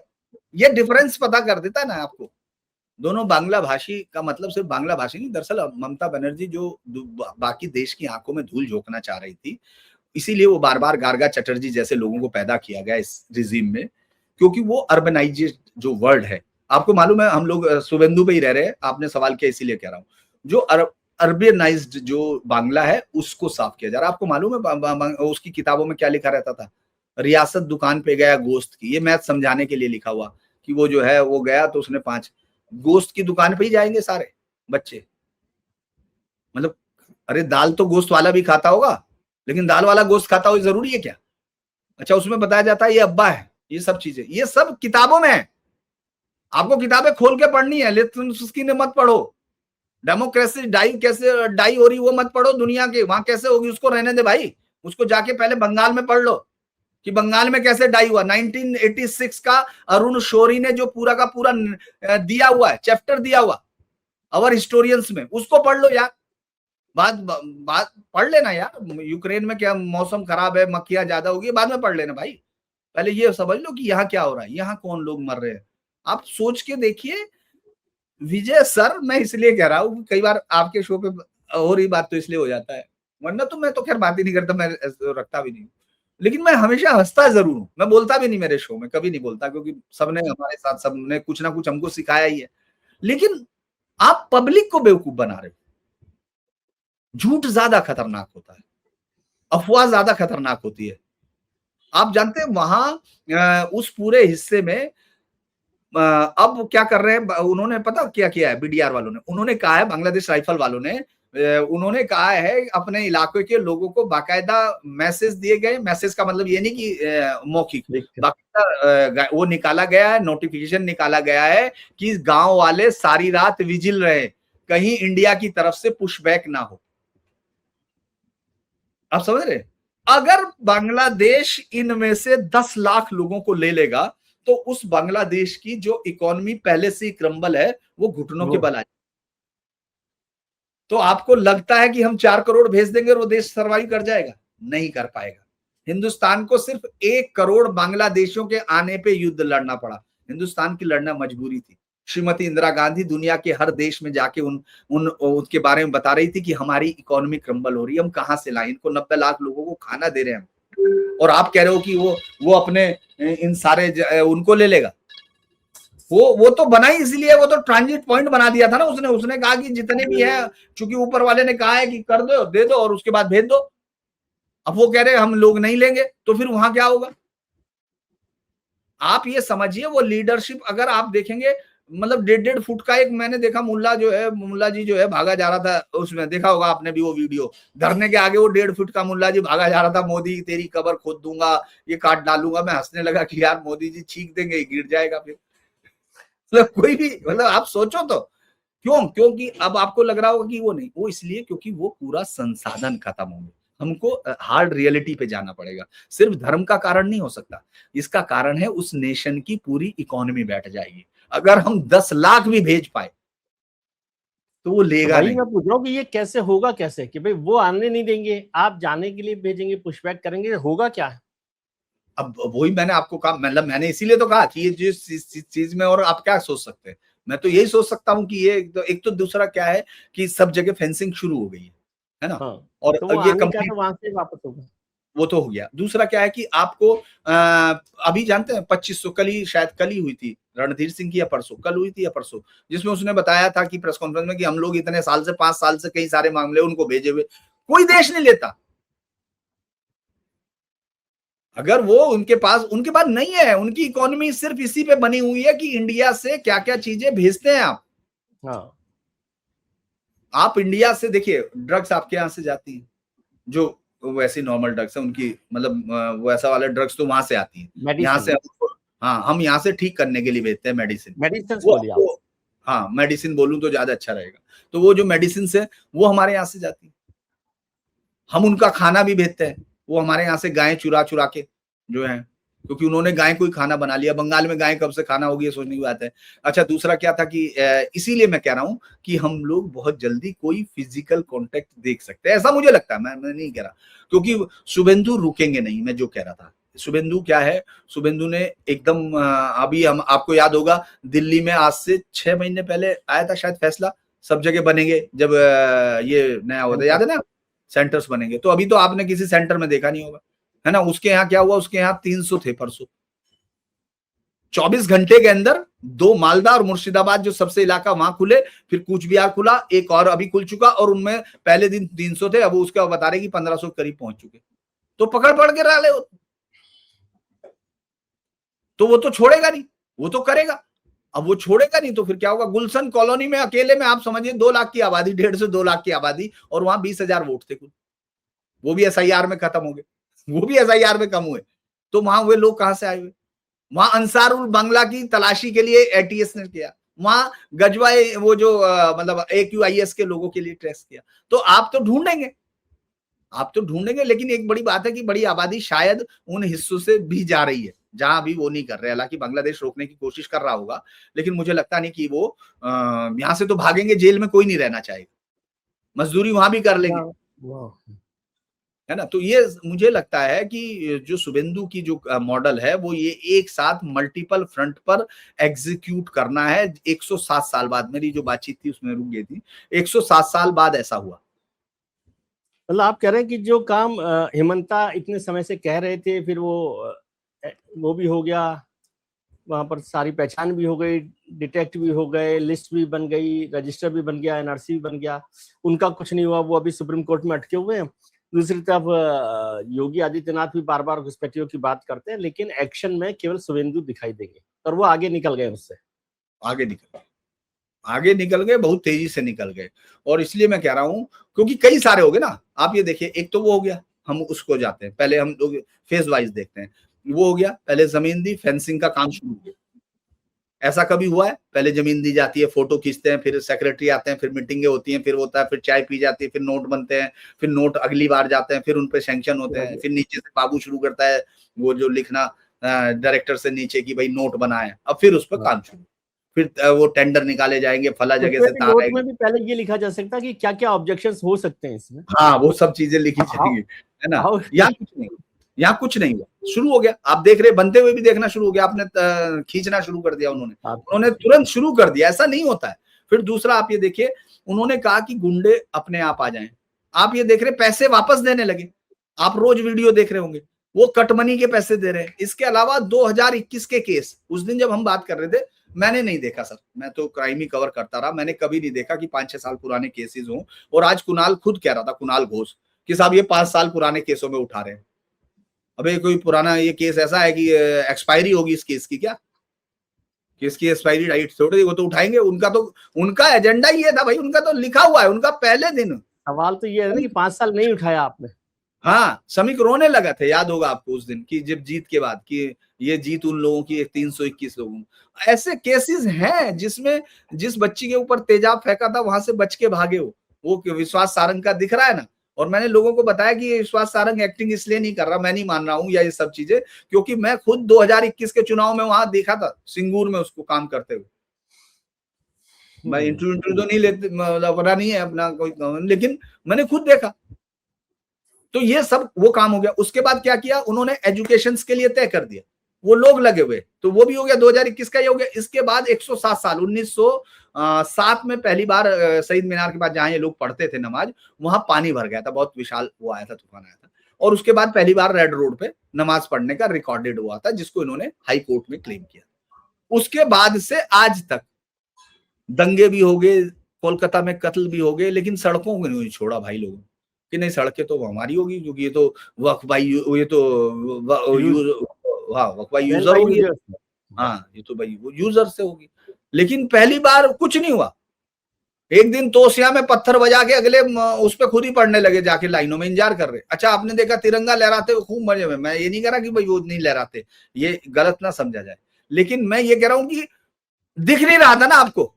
ये डिफरेंस पता कर देता है ना आपको। दोनों बांग्ला भाषी का मतलब सिर्फ बांग्ला भाषी नहीं, दरअसल ममता बनर्जी जो बाकी देश की आंखों में धूल झोंकना चाह रही थी, इसीलिए वो बार बार गार्गा चटर्जी जैसे लोगों को पैदा किया गया इस रिजीम में, क्योंकि वो अर्बनाइज्ड जो वर्ल्ड है, आपको मालूम है हम लोग शुभेंदु पे ही रह रहे हैं, आपने सवाल किया इसीलिए कह रहा हूं, जो अर्बनाइज्ड जो बांग्ला है उसको साफ किया जा रहा है। आपको मालूम है उसकी किताबों में क्या लिखा रहता था, रियासत दुकान पे गया गोश्त की, ये मैथ समझाने के लिए लिखा हुआ कि वो जो है वो गया तो उसने 5 गोश्त की दुकान पे ही जाएंगे सारे बच्चे। मतलब अरे दाल तो गोश्त वाला भी खाता होगा, लेकिन दाल वाला गोश्त खाता हो जरूरी है क्या? अच्छा, उसमें बताया जाता है ये अब्बा है, ये सब चीजें, ये सब किताबों में है, आपको किताबें खोल के पढ़नी है, लेकिन उसकी ने मत पढ़ो। डेमोक्रेसी डाई कैसे डाई हो रही वो मत पढ़ो, दुनिया के वहां कैसे होगी उसको रहने दे भाई। उसको जाके पहले बंगाल में पढ़ लो कि बंगाल में कैसे डाई हुआ। 1986 का अरुण शोरी ने जो पूरा का पूरा दिया हुआ है, चैप्टर दिया हुआ अवर हिस्टोरियंस में, उसको पढ़ लो यार। बात पढ़ लेना यार, यूक्रेन में क्या मौसम खराब है, मक्खियां ज्यादा होगी, बाद में पढ़ लेना भाई। पहले ये समझ लो कि यहाँ क्या हो रहा है, यहाँ कौन लोग मर रहे हैं, आप सोच के देखिए। विजय सर, मैं इसलिए कह रहा हूँ, कई बार आपके शो पे और ही बात तो इसलिए हो जाता है, वरना तो मैं तो खैर बात ही नहीं करता, मैं रखता भी नहीं, लेकिन मैं हमेशा हंसता जरूर हूँ। मैं बोलता भी नहीं मेरे शो में, कभी नहीं बोलता, क्योंकि सबने हमारे साथ सबने कुछ ना कुछ हमको सिखाया ही है। लेकिन आप पब्लिक को बेवकूफ बना रहे हो। झूठ ज्यादा खतरनाक होता है, अफवाह ज्यादा खतरनाक होती है। आप जानते हैं वहां उस पूरे हिस्से में अब क्या कर रहे हैं उन्होंने, पता क्या किया है बीडीआर वालों ने? उन्होंने कहा है, बांग्लादेश राइफल वालों ने उन्होंने कहा है अपने इलाके के लोगों को बाकायदा मैसेज दिए गए। मैसेज का मतलब ये नहीं कि मौखिक, बाकायदा वो निकाला गया है, नोटिफिकेशन निकाला गया है कि गांव वाले सारी रात विजिल रहे, कहीं इंडिया की तरफ से पुशबैक ना हो। आप समझ रहे? अगर बांग्लादेश इनमें से 10 लाख लोगों को ले लेगा तो उस बांग्लादेश की जो इकोनॉमी पहले से ही क्रम्बल है वो घुटनों के बल आ। तो आपको लगता है कि हम 4 करोड़ भेज देंगे और वो देश सर्वाइव कर जाएगा? नहीं कर पाएगा। हिंदुस्तान को सिर्फ 1 करोड़ बांग्लादेशियों के आने पे युद्ध लड़ना पड़ा। हिंदुस्तान की लड़ना मजबूरी थी। श्रीमती इंदिरा गांधी दुनिया के हर देश में जाके उनके बारे में बता रही थी कि हमारी इकोनॉमी क्रम्बल हो रही है, हम कहां से लाएं, इनको 90 लाख लोगों को खाना दे रहे हैं हम, और आप कह रहे हो कि वो अपने इन सारे उनको ले लेगा। वो तो बना ही इसलिए, वो तो ट्रांजिट पॉइंट बना दिया था ना उसने कहा कि जितने भी है, चूंकि ऊपर वाले ने कहा है कि कर दो, दे दो और उसके बाद भेज दो। अब वो कह रहे हैं हम लोग नहीं लेंगे, तो फिर वहां क्या होगा? आप ये समझिए वो लीडरशिप, अगर आप देखेंगे मतलब 1.5 फुट का एक मैंने देखा मुल्ला जी जो है भागा जा रहा था, उसमें देखा होगा आपने भी वो वीडियो, धरने के आगे वो 1.5 फुट का मुल्ला जी भागा जा रहा था, मोदी तेरी कब्र खोद दूंगा, ये काट डालूंगा। मैं हंसने लगा कि यार मोदी जी छींक देंगे, गिर जाएगा फिर। मतलब कोई भी, मतलब आप सोचो तो क्योंकि अब आपको लग रहा होगा कि वो नहीं, वो इसलिए क्योंकि वो पूरा संसाधन खत्म हो गया। हमको हार्ड रियलिटी पे जाना पड़ेगा। सिर्फ धर्म का कारण नहीं हो सकता, इसका कारण है उस नेशन की पूरी इकोनॉमी बैठ जाएगी। अगर हम 10 लाख भी भेज पाए तो वो लेगा नहीं। मैं पूछ रहा हूँ कि ये कैसे होगा, कैसे कि भाई वो आने नहीं देंगे, आप जाने के लिए भेजेंगे, पुशबैक करेंगे, होगा क्या? अब वही मैंने आपको कहा, मतलब मैंने इसीलिए तो कहा कि ये जिस चीज में और आप क्या सोच सकते हैं, मैं तो यही सोच सकता हूँ कि ये एक तो दूसरा क्या है कि सब जगह फेंसिंग शुरू हो गई है ना। हाँ, और तो वो ये आने का कंपनी तो वहां से वापस होगा। वो तो हो गया। दूसरा क्या है कि आपको अभी जानते हैं 2500 शायद कल ही हुई थी रणधीर सिंह की, या परसों, कल हुई थी या परसों, जिसमें उसने बताया था कि प्रेस कॉन्फ्रेंस में कि हम लोग इतने साल से 5 साल से कई सारे मामले उनको भेजे हुए, कोई देश नहीं लेता। अगर वो उनके पास नहीं है, उनकी इकोनॉमी सिर्फ इसी पे बनी हुई है कि इंडिया से क्या क्या चीजें भेजते हैं आप। हाँ, आप इंडिया से देखिए ड्रग्स आपके यहां से जाती है, जो वैसी नॉर्मल ड्रग्स है उनकी, मतलब वैसा वाले ड्रग्स तो वहां से आती है, यहाँ मेडिसिन, से हाँ हम यहाँ से ठीक करने के लिए भेजते हैं मेडिसिन। मेडिसिन वो, बोलिए आप। वो हाँ मेडिसिन बोलूं तो ज्यादा अच्छा रहेगा। तो वो जो मेडिसिन है वो हमारे यहाँ से जाती है। हम उनका खाना भी भेजते हैं, वो हमारे यहाँ से गाय चुरा चुरा के जो है, क्योंकि उन्होंने गाय को ही खाना बना लिया। बंगाल में गाय कब से खाना होगी ये सोचने की बात है। अच्छा दूसरा क्या था कि इसीलिए मैं कह रहा हूं कि हम लोग बहुत जल्दी कोई फिजिकल कांटेक्ट देख सकते हैं, ऐसा मुझे लगता है। मैं नहीं कह रहा, क्योंकि शुभेंदु रुकेंगे नहीं। मैं जो कह रहा था, शुभेंदु क्या है, शुभेंदु ने एकदम अभी हम आपको याद होगा दिल्ली में आज से 6 महीने पहले आया था शायद फैसला, सब जगह बनेंगे, जब ये नया हुआ था, याद है ना, सेंटर्स बनेंगे। तो अभी तो आपने किसी सेंटर में देखा नहीं होगा, है ना। उसके यहाँ क्या हुआ, उसके यहाँ 300 थे परसों, 24 घंटे के अंदर 2 मालदा और मुर्शिदाबाद जो सबसे इलाका वहां खुले, फिर कूच बिहार खुला, एक और अभी खुल चुका, और उनमें पहले दिन 300 थे, अब उसका बता रहे कि 1500 करीब पहुंच चुके। तो पकड़ पड़ के रह ले, तो वो तो छोड़ेगा नहीं, वो तो करेगा। अब वो छोड़ेगा नहीं तो फिर क्या होगा। गुलशन कॉलोनी में अकेले में आप समझिए 2 लाख की आबादी, 1.5 से 2 लाख की आबादी, और वहां 20,000 वोट थे कुल, वो भी एसआईआर में खत्म हो गए, वो भी एसआईआर में कम हुए। तो वहां हुए लोग कहां से आए हुए। वहां अंसारुल बांग्ला की तलाशी के लिए एटीएस ने किया, वहां गजवा वो जो मतलब AQIS के लोगों के लिए ट्रेस किया। तो आप तो ढूंढेंगे, आप तो ढूंढेंगे, लेकिन एक बड़ी बात है कि बड़ी आबादी शायद उन हिस्सों से भी जा रही है जहां भी वो नहीं कर रहे। हालांकि बांग्लादेश रोकने की कोशिश कर रहा होगा, लेकिन मुझे लगता नहीं कि वो यहां से तो भागेंगे, जेल में कोई नहीं रहना चाहेगा, मजदूरी वहां भी कर लेंगे, है ना। तो ये मुझे लगता है कि जो शुभेंदु की जो मॉडल है वो ये एक साथ मल्टीपल फ्रंट पर एग्जीक्यूट करना है। 107 साल बाद, मेरी जो बातचीत थी उसमें रुक गई थी, 107 साल बाद ऐसा हुआ। मतलब आप कह रहे हैं कि जो काम हेमंता इतने समय से कह रहे थे, फिर वो भी हो गया, वहां पर सारी पहचान भी हो गई, डिटेक्ट भी हो गए, लिस्ट भी बन गई, रजिस्टर भी बन गया, एनआरसी भी बन गया, उनका कुछ नहीं हुआ, वो अभी सुप्रीम कोर्ट में अटके हुए हैं। दूसरी तरफ योगी आदित्यनाथ भी बार बार घुसपैठियों की बात करते हैं, लेकिन एक्शन में केवल शुभेंदु दिखाई देंगे, और वो आगे निकल गए उससे, आगे निकल गए, बहुत तेजी से निकल गए। और इसलिए मैं कह रहा हूं, क्योंकि कई सारे हो गए ना। आप ये देखिए, एक तो वो हो गया, हम उसको जाते हैं, पहले हम लोग फेज वाइज देखते हैं। वो हो गया, पहले जमीन दी, फेंसिंग का काम शुरू किया। ऐसा कभी हुआ है, पहले जमीन दी जाती है, फोटो खींचते हैं, फिर सेक्रेटरी आते हैं, फिर मीटिंगें होती हैं, फिर होता है, फिर चाय पी जाती है, फिर नोट बनते हैं, फिर नोट अगली बार जाते हैं, फिर उन पे सैंक्शन होते हैं, फिर नीचे से बाबू शुरू करता है वो जो लिखना डायरेक्टर से नीचे की भाई नोट बना है, अब फिर उस पर काम शुरू, फिर वो टेंडर निकाले जाएंगे, फला जगह से तार नोट आएगी। में भी पहले ये लिखा जा सकता कि क्या क्या ऑब्जेक्शंस हो सकते हैं इसमें। हाँ वो सब चीजें लिखी जाएंगी, है ना। यहाँ कुछ नहीं, यहाँ कुछ नहीं हुआ, शुरू हो गया। आप देख रहे, बनते हुए भी देखना शुरू हो गया, आपने खींचना शुरू कर दिया, उन्होंने तुरंत शुरू कर दिया, ऐसा नहीं होता है। फिर दूसरा आप ये देखिए, उन्होंने कहा कि गुंडे अपने आप आ जाएं। आप ये देख रहे, पैसे वापस देने लगे, आप रोज वीडियो देख रहे होंगे, वो कटमनी के पैसे दे रहे हैं। इसके अलावा 2021 के केस, उस दिन जब हम बात कर रहे थे, मैंने नहीं देखा सर, मैं तो क्राइम ही कवर करता रहा, मैंने कभी नहीं देखा कि 5-6 साल पुराने केसेस हों। और आज कुणाल खुद कह रहा था, कुणाल घोष, कि साहब ये 5 साल पुराने केसों में उठा रहे हैं। अबे कोई पुराना ये केस ऐसा है कि एक्सपायरी होगी इस केस की क्या? केस की एक्सपायरी राइट थोड़ी, वो तो उठाएंगे। उनका एजेंडा ही ये था भाई, उनका तो लिखा हुआ है, उनका पहले दिन। सवाल तो ये है ना कि 5 साल नहीं उठाया आपने। हाँ समीक रोने लगा थे, याद होगा आपको उस दिन की, जब जीत के बाद कि ये जीत उन लोगों की 321 लोगों। ऐसे केसेस हैं जिसमें जिस बच्ची के ऊपर तेजाब फेंका था वहां से बच के भागे हो, वो विश्वास सारंग का दिख रहा है ना। और मैंने लोगों को बताया कि ये विश्वास सारंग एक्टिंग इसलिए नहीं कर रहा, मैं नहीं मान रहा हूं या ये सब चीजें, क्योंकि मैं खुद 2021 के चुनाव में वहां देखा था सिंगूर में उसको काम करते हुए। मैं इंटरव्यू तो नहीं लेते, मतलब नहीं है अपना कोई, लेकिन मैंने खुद देखा। तो ये सब वो काम हो गया। उसके बाद क्या किया उन्होंने, एजुकेशन के लिए तय कर दिया, वो लोग लगे हुए, तो वो भी हो गया। 2021 का ये हो गया। इसके बाद 107 साल, 1907 में पहली बार शहीद मीनार के पास जहां ये लोग पढ़ते थे नमाज, वहां पानी भर गया था, बहुत विशाल वो आया था, तूफान आया था। और उसके बाद पहली बार रेड रोड पे नमाज पढ़ने का रिकॉर्डेड हुआ था, जिसको इन्होंने हाई कोर्ट में क्लेम किया। उसके बाद से आज तक दंगे भी हो गए, कोलकाता में कत्ल भी हो गए, लेकिन सड़कों को नहीं छोड़ा भाई लोगों कि नहीं सड़कें तो हमारी होगी, क्योंकि ये तो वक्फ बाई, ये तो वक्फ बाई यूजर होगी, हाँ ये तो भाई वो यूजर से होगी। लेकिन पहली बार कुछ नहीं हुआ। एक दिन तोसिया में पत्थर बजा के अगले उस पे खुद ही पड़ने लगे, जाके लाइनों में इंतजार कर रहे। अच्छा, आपने देखा तिरंगा लहराते हुए खूब मजे में, मैं ये नहीं कह रहा कि भाई वो नहीं लहराते, ये गलत ना समझा जाए, लेकिन मैं ये कह रहा हूं कि दिख नहीं रहा था ना आपको,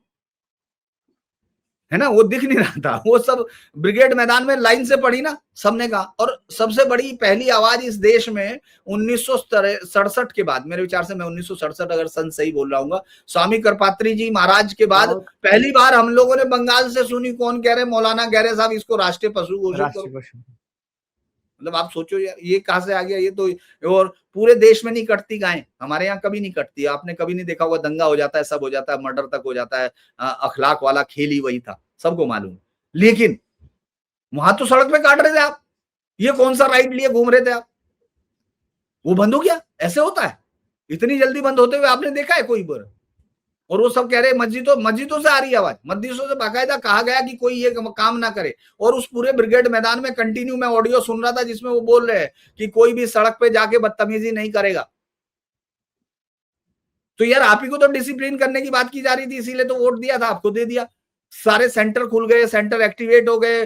है ना, वो दिख नहीं रहा था। वो सब ब्रिगेड मैदान में लाइन से पड़ी ना, सबने कहा। और सबसे बड़ी पहली आवाज इस देश में 1967 के बाद, मेरे विचार से मैं 1967 अगर सन सही बोल रहा हूँ, स्वामी करपात्री जी महाराज के बाद पहली बार हम लोगों ने बंगाल से सुनी, कौन कह रहे, मौलाना कह रहे साहब इसको राष्ट्रीय पशु घोषित करो। मतलब आप सोचो यार, ये कहां से आ गया ये तो। और पूरे देश में नहीं कटती गायें, हमारे यहाँ कभी नहीं कटती। आपने कभी नहीं देखा होगा, दंगा हो जाता है, सब हो जाता है, मर्डर तक हो जाता है, अखलाक वाला खेल ही वही था, सबको मालूम। लेकिन वहां तो सड़क पे काट रहे थे आप, ये कौन सा राइट लिए घूम रहे थे आप, वो बंद हो गया। ऐसे होता है, इतनी जल्दी बंद होते हुए आपने देखा है कोई बार? और वो सब कह रहे मस्जिदों से आ रही है आवाज, मस्जिदों से बाकायदा कहा गया कि कोई ये काम ना करे। और उस पूरे ब्रिगेड मैदान में कंटिन्यू मैं ऑडियो सुन रहा था जिसमें वो बोल रहे हैं कि कोई भी सड़क पे जाके बदतमीजी नहीं करेगा। तो यार आप ही को तो डिसिप्लिन करने की बात की जा रही थी, इसीलिए तो वोट दिया था, आपको दे दिया। सारे सेंटर खुल गए, सेंटर एक्टिवेट हो गए,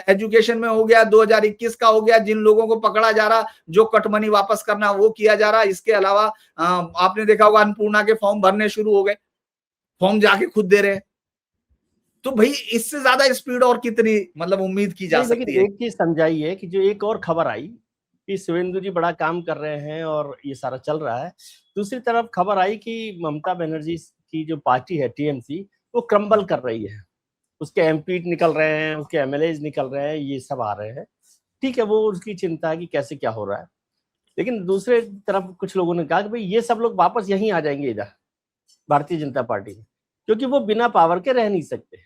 एजुकेशन में हो गया, 2021 का हो गया, जिन लोगों को पकड़ा जा रहा, जो कट मनी वापस करना वो किया जा रहा। इसके अलावा आपने देखा होगा अन्नपूर्णा के फॉर्म भरने शुरू हो गए, फॉर्म जाके खुद दे रहे हैं। तो भाई इससे ज्यादा स्पीड और कितनी मतलब उम्मीद की जा सकती है? एक चीज समझाइए कि जो एक और खबर आई कि शुभेंदु जी बड़ा काम कर रहे हैं और ये सारा चल रहा है, दूसरी तरफ खबर आई कि ममता बनर्जी की जो पार्टी है टीएमसी, वो क्रम्बल कर रही है, उसके एमपी निकल रहे हैं, उसके एमएलए निकल रहे हैं, ये सब आ रहे हैं। ठीक है, वो उसकी चिंता है कि कैसे क्या हो रहा है। लेकिन दूसरे तरफ कुछ लोगों ने कहा कि भाई ये सब लोग वापस यहीं आ जाएंगे इधर भारतीय जनता पार्टी में, क्योंकि वो बिना पावर के रह नहीं सकते।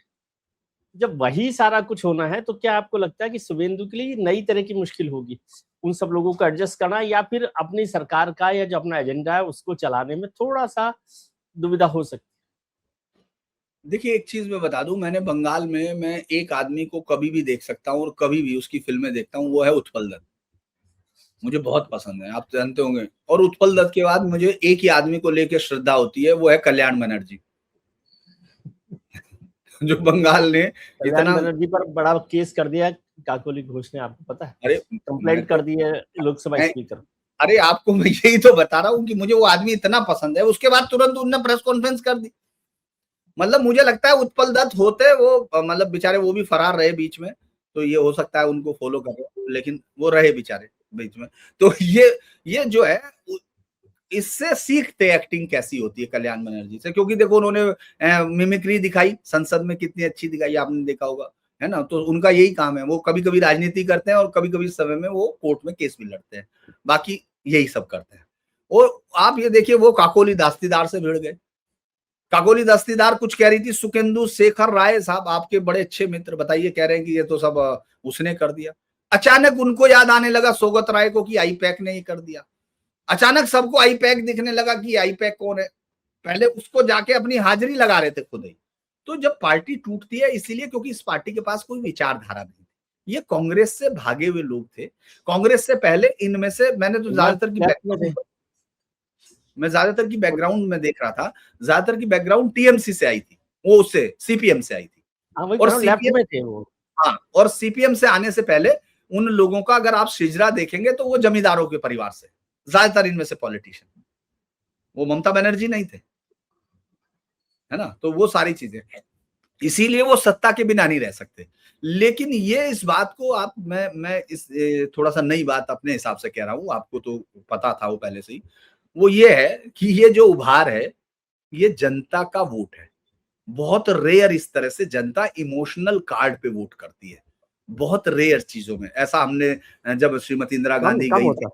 जब वही सारा कुछ होना है तो क्या आपको लगता है कि शुभेंदु के लिए नई तरह की मुश्किल होगी उन सब लोगों को एडजस्ट करना, या फिर अपनी सरकार का या जो अपना एजेंडा है उसको चलाने में थोड़ा सा दुविधा हो सकती है? देखिए एक चीज मैं बता दूं, मैंने बंगाल में मैं एक आदमी को कभी भी देख सकता हूं और कभी भी उसकी फिल्में देखता हूं, वो है उत्पल दत्त। मुझे बहुत पसंद है, आप जानते होंगे। और उत्पल दत्त के बाद मुझे एक ही आदमी को लेकर श्रद्धा होती है, वो है कल्याण बनर्जी। जो बंगाल ने कल्याण बनर्जी पर बड़ा केस कर दिया काकोली घोष ने, आपको पता है? अरे कंप्लेंट कर दी है लोकसभा स्पीकर। अरे आपको मैं यही तो बता रहा हूँ कि मुझे वो आदमी इतना पसंद है। उसके बाद तुरंत उन्होंने प्रेस कॉन्फ्रेंस कर दी। मतलब मुझे लगता है उत्पल दत्त होते वो, मतलब बेचारे वो भी फरार रहे बीच में, तो ये हो सकता है उनको फॉलो करे, लेकिन वो रहे बेचारे बीच में। तो ये जो है, इससे सीखते एक्टिंग कैसी होती है कल्याण बनर्जी से, क्योंकि देखो उन्होंने मिमिक्री दिखाई संसद में, कितनी अच्छी दिखाई, आपने देखा होगा, है ना। तो उनका यही काम है, वो कभी कभी राजनीति करते हैं और कभी कभी समय में वो कोर्ट में केस भी लड़ते हैं, बाकी यही सब करते हैं। और आप ये देखिए, वो काकोली दास्तीदार से भिड़ गए। काकोली दास्तीदार कुछ कह रही थी, सुखेंदु शेखर राय साहब आपके बड़े अच्छे मित्र, बताइए, कह रहे हैं कि ये तो सब उसने कर दिया। अचानक उनको याद आने लगा सौगत राय को कि आईपैक ने ही कर दिया। अचानक सबको आईपैक दिखने लगा कि आईपैक कौन है, पहले उसको जाके अपनी हाजिरी लगा रहे थे खुद ही। तो जब पार्टी टूटती है इसीलिए क्योंकि इस पार्टी के पास कोई विचारधारा नहीं, ये कांग्रेस से भागे हुए लोग थे। कांग्रेस से पहले इनमें से मैंने तो ज्यादातर की बैकग्राउंड में देख रहा था, ज्यादातर की बैकग्राउंड टीएमसी से आई थी, वो उससे सीपीएम से आई थी। और सीपीएम में थे वो। हाँ, और सीपीएम से आने से पहले उन लोगों का अगर आप शिजरा देखेंगे तो वो जमींदारों के परिवार से, ज्यादातर इनमें से पॉलिटिशियन, वो ममता बनर्जी नहीं थे, है ना। तो वो सारी चीजें, इसीलिए वो सत्ता के बिना नहीं रह सकते। लेकिन ये इस बात को आप, मैं इस थोड़ा सा नई बात अपने हिसाब से कह रहा हूं, आपको तो पता था वो पहले से ही। वो ये है कि ये जो उभार है ये जनता का वोट है। बहुत रेयर इस तरह से जनता इमोशनल कार्ड पे वोट करती है, बहुत रेयर चीजों में। ऐसा हमने जब श्रीमती इंदिरा गांधी गई थी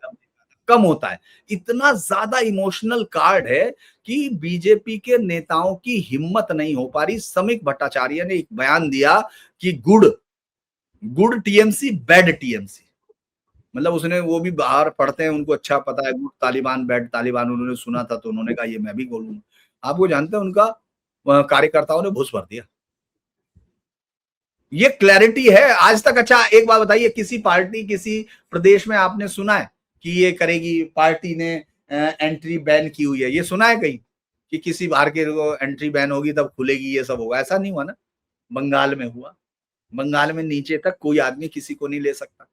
कम होता है। इतना ज्यादा इमोशनल कार्ड है कि बीजेपी के नेताओं की हिम्मत नहीं हो पा रही। समीक भट्टाचार्य ने एक बयान दिया कि गुड टीएमसी, बैड टीएमसी। मतलब उसने, वो भी बाहर पढ़ते हैं, उनको अच्छा पता है, गुड तालिबान बैड तालिबान उन्होंने सुना था, तो उन्होंने कहा ये मैं भी बोलूंगा। आप वो जानते हैं उनका कार्यकर्ताओं ने घुस भर दिया। ये क्लैरिटी है आज तक। अच्छा एक बात बताइए, किसी पार्टी किसी प्रदेश में आपने सुना है कि ये करेगी, पार्टी ने एंट्री बैन की हुई है, ये सुना है कहीं कि किसी बाहर के एंट्री बैन होगी तब खुलेगी, ये सब होगा? ऐसा नहीं हुआ ना। बंगाल में हुआ। बंगाल में नीचे तक कोई आदमी किसी को नहीं ले सकता।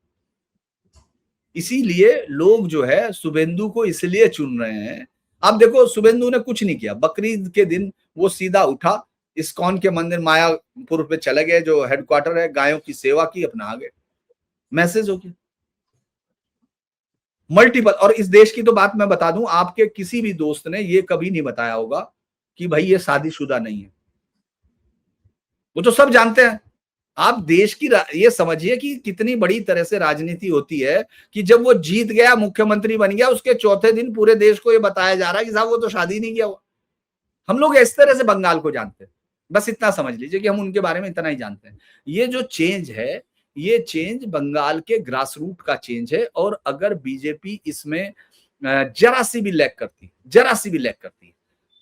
इसीलिए लोग जो है शुभेंदु को इसलिए चुन रहे हैं। आप देखो शुभेंदु ने कुछ नहीं किया, बकरीद के दिन वो सीधा उठा, इस्कॉन के मंदिर मायापुर पे चले गए, जो हेडक्वार्टर है, गायों की सेवा की, अपना आ गए। मैसेज हो गया मल्टीपल। और इस देश की तो बात मैं बता दूं, आपके किसी भी दोस्त ने ये कभी नहीं बताया होगा कि भाई ये शादीशुदा नहीं है। वो तो सब जानते हैं। आप देश की ये समझिए कि कितनी बड़ी तरह से राजनीति होती है कि जब वो जीत गया, मुख्यमंत्री बन गया, उसके चौथे दिन पूरे देश को ये बताया जा रहा है कि साहब वो तो शादी नहीं किया हुआ। हम लोग इस तरह से बंगाल को जानते हैं। बस इतना समझ लीजिए कि हम उनके बारे में इतना ही जानते हैं। ये जो चेंज है, ये चेंज बंगाल के ग्रास रूट का चेंज है। और अगर बीजेपी इसमें जरा सी भी लैग करती,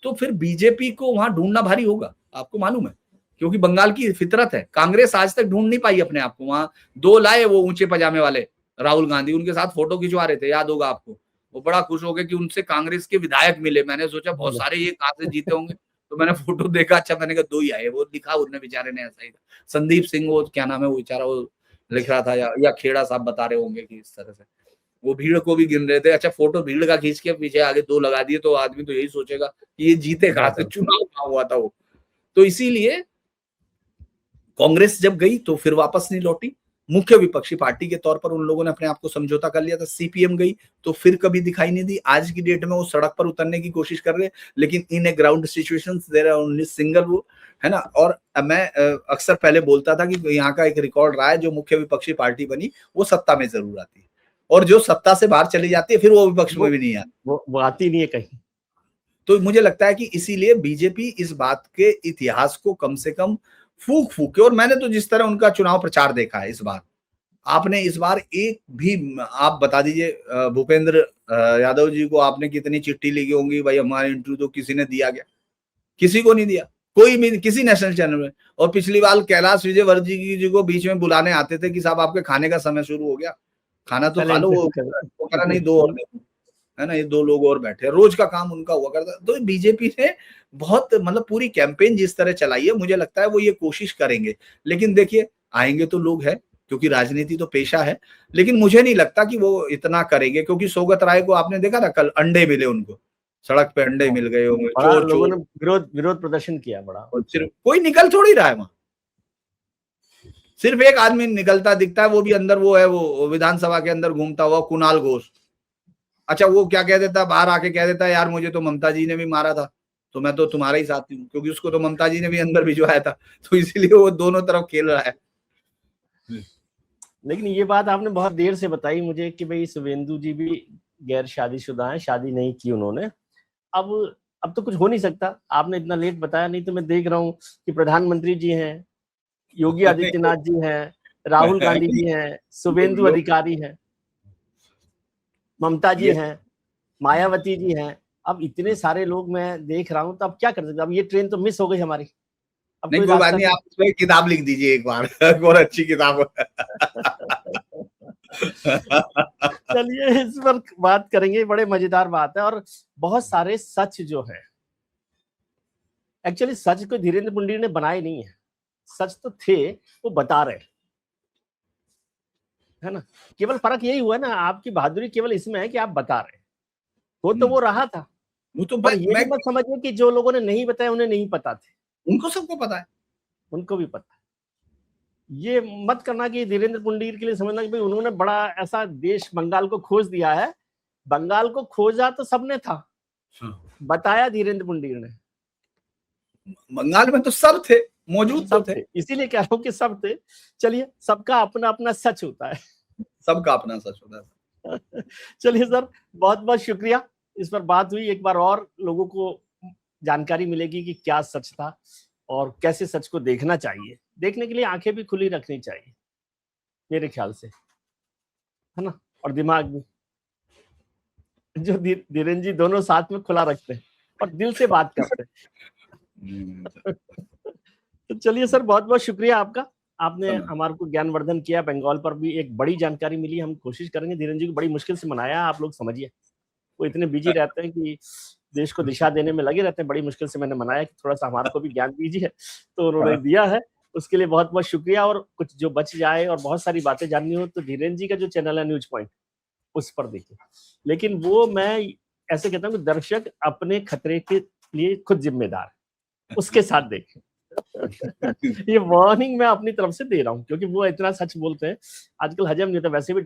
तो फिर बीजेपी को वहां ढूंढना भारी होगा, आपको मालूम है। क्योंकि बंगाल की फितरत है, कांग्रेस आज तक ढूंढ नहीं पाई अपने आप को। वहां दो लाए वो ऊंचे पजामे वाले राहुल गांधी, उनके साथ फोटो खिंचवा रहे थे, याद होगा आपको। वो बड़ा खुश हो गए कि उनसे कांग्रेस के विधायक मिले। मैंने सोचा बहुत सारे ये कहां से जीते होंगे, तो मैंने फोटो देखा, अच्छा मैंने कहा दो ही आए। वो लिखा उन्होंने बेचारे ने ऐसा ही था, संदीप सिंह, वो क्या नाम है वो बेचारा, वो लिख रहा था, या खेड़ा साहब बता रहे होंगे कि इस तरह से वो भीड़ को भी गिन रहे थे। अच्छा फोटो भीड़ का खींच के पीछे आगे दो लगा दिए, तो आदमी तो यही सोचेगा कि ये जीते कहां से, चुनाव कहां हुआ था वो। तो इसीलिए कांग्रेस जब गई तो फिर वापस नहीं लौटी। मुख्य विपक्षी पार्टी के तौर पर उन लोगों ने अपने आप को समझौता कर लिया था। सीपीएम गई तो फिर कभी दिखाई नहीं दी। आज की डेट में वो सड़क पर उतरने की कोशिश कर रहे, लेकिन in a ground situations there are only single वो, है ना। और मैं अक्सर पहले बोलता था कि यहाँ का एक रिकॉर्ड रहा है, जो मुख्य विपक्षी पार्टी बनी वो सत्ता में जरूर आती है, और जो सत्ता से बाहर चली जाती है फिर वो विपक्ष में भी नहीं आती, वो आती नहीं है कहीं। तो मुझे लगता है कि इसीलिए बीजेपी इस बात के इतिहास को कम से कम फूक फूक के, और मैंने तो जिस तरह उनका चुनाव प्रचार देखा है इस बार, आपने इस बार एक भी, आप बता दीजिए भूपेंद्र यादव जी को आपने कितनी चिट्ठी लिखी होंगी, भाई हमारे इंटरव्यू तो किसी ने दिया क्या? किसी को नहीं दिया, कोई भी किसी नेशनल चैनल में। और पिछली बार कैलाश विजयवर्गीय जी को बीच में बुलाने आते थे कि साहब आपके खाने का समय शुरू हो गया, खाना तो खा लो, वो करा नहीं, दो और है ना, ये दो लोग और बैठे, रोज का काम उनका हुआ करता। तो बीजेपी ने बहुत मतलब पूरी कैंपेन जिस तरह चलाई है, मुझे लगता है वो ये कोशिश करेंगे। लेकिन देखिए आएंगे तो लोग हैं, क्योंकि राजनीति तो पेशा है, लेकिन मुझे नहीं लगता कि वो इतना करेंगे। क्योंकि सौगत राय को आपने देखा ना, कल अंडे मिले उनको, सड़क पे अंडे मिल गए होंगे, चोर लोगों चोर, ने विरोध प्रदर्शन किया बड़ा। और सिर्फ कोई निकल थोड़ी रहा है वहां, सिर्फ एक आदमी निकलता दिखता है, वो भी अंदर वो है, वो विधानसभा के अंदर घूमता हुआ कुणाल घोष। अच्छा वो क्या कह देता, बाहर आके कह देता है यार मुझे तो ममता जी ने भी मारा था, तो मैं तो तुम्हारा ही साथी हूँ, क्योंकि उसको तो ममता जी ने भी अंदर भिजवाया था, तो इसीलिए वो दोनों तरफ खेल रहा है। लेकिन ये बात आपने बहुत देर से बताई मुझे कि भाई शुभेंदु जी भी गैर शादीशुदा हैं, शादी नहीं की उन्होंने। अब तो कुछ हो नहीं सकता, आपने इतना लेट बताया, नहीं तो मैं देख रहा हूँ कि प्रधानमंत्री जी हैं, योगी आदित्यनाथ जी हैं, राहुल गांधी जी हैं, शुभेंदु अधिकारी हैं, ममता जी हैं, मायावती जी हैं। अब इतने सारे लोग मैं देख रहा हूँ, तो अब क्या कर सकते? अब ये ट्रेन तो मिस हो गई हमारी। अब नहीं कोई बात नहीं, आप उसमें किताब लिख दीजिए एक बार, और अच्छी किताब। चलिए इस पर बात करेंगे, बड़े मजेदार बात है। और बहुत सारे सच जो है, एक्चुअली सच को धीरेन्द्र पुंडीर ने बनाए नहीं है, सच तो थे, वो बता रहे है ना। केवल फर्क यही हुआ ना, आपकी बहादुरी केवल इसमें है कि आप बता रहे हो, तो वो रहा था। वो तो पर ये मत समझिए कि जो लोगों ने नहीं बताया उन्हें नहीं पता थे, उनको सबको पता है, उनको भी पता है। ये मत करना कि धीरेन्द्र पुंडीर के लिए समझना कि भाई उन्होंने बड़ा ऐसा देश बंगाल को खोज दिया है। बंगाल को खोजा तो सबने था, बताया धीरेन्द्र पुंडीर ने। बंगाल में तो सब थे, मौजूद सब थे, इसीलिए कह रहा हूं कि सब थे। चलिए सबका अपना अपना सच होता है, सबका अपना सच होता है। चलिए सर, बहुत बहुत शुक्रिया, इस पर बात हुई, एक बार और लोगों को जानकारी मिलेगी कि क्या सच था और कैसे सच को देखना चाहिए। देखने के लिए आंखें भी खुली रखनी चाहिए मेरे ख्याल से, है ना। और दिमाग भी, जो धीरेन्द्र जी दोनों साथ में खुला रखते हैं और दिल से बात करते हैं। तो चलिए सर, बहुत बहुत शुक्रिया आपका, आपने हमारे को ज्ञानवर्धन किया। बंगाल पर भी एक बड़ी जानकारी मिली। हम कोशिश करेंगे, धीरेन्द्र जी को बड़ी मुश्किल से मनाया, आप लोग समझिए, वो इतने बिजी रहते हैं कि देश को दिशा देने में लगे रहते हैं। बड़ी मुश्किल से मैंने मनाया कि थोड़ा सा हमारा को भी ज्ञान दीजिए, तो उन्होंने दिया है, उसके लिए बहुत बहुत शुक्रिया। और कुछ जो बच जाए और बहुत सारी बातें जाननी हो तो धीरेन्द्र जी का जो चैनल है न्यूज पॉइंट, उस पर देखिए। लेकिन वो मैं ऐसे कहता हूँ कि दर्शक अपने खतरे के लिए खुद जिम्मेदार है, उसके साथ देखें। ये वार्निंग मैं अपनी तरफ से दे रहा हूँ, क्योंकि वो इतना सच बोलते हैं, आजकल हजम नहीं होता, वैसे भी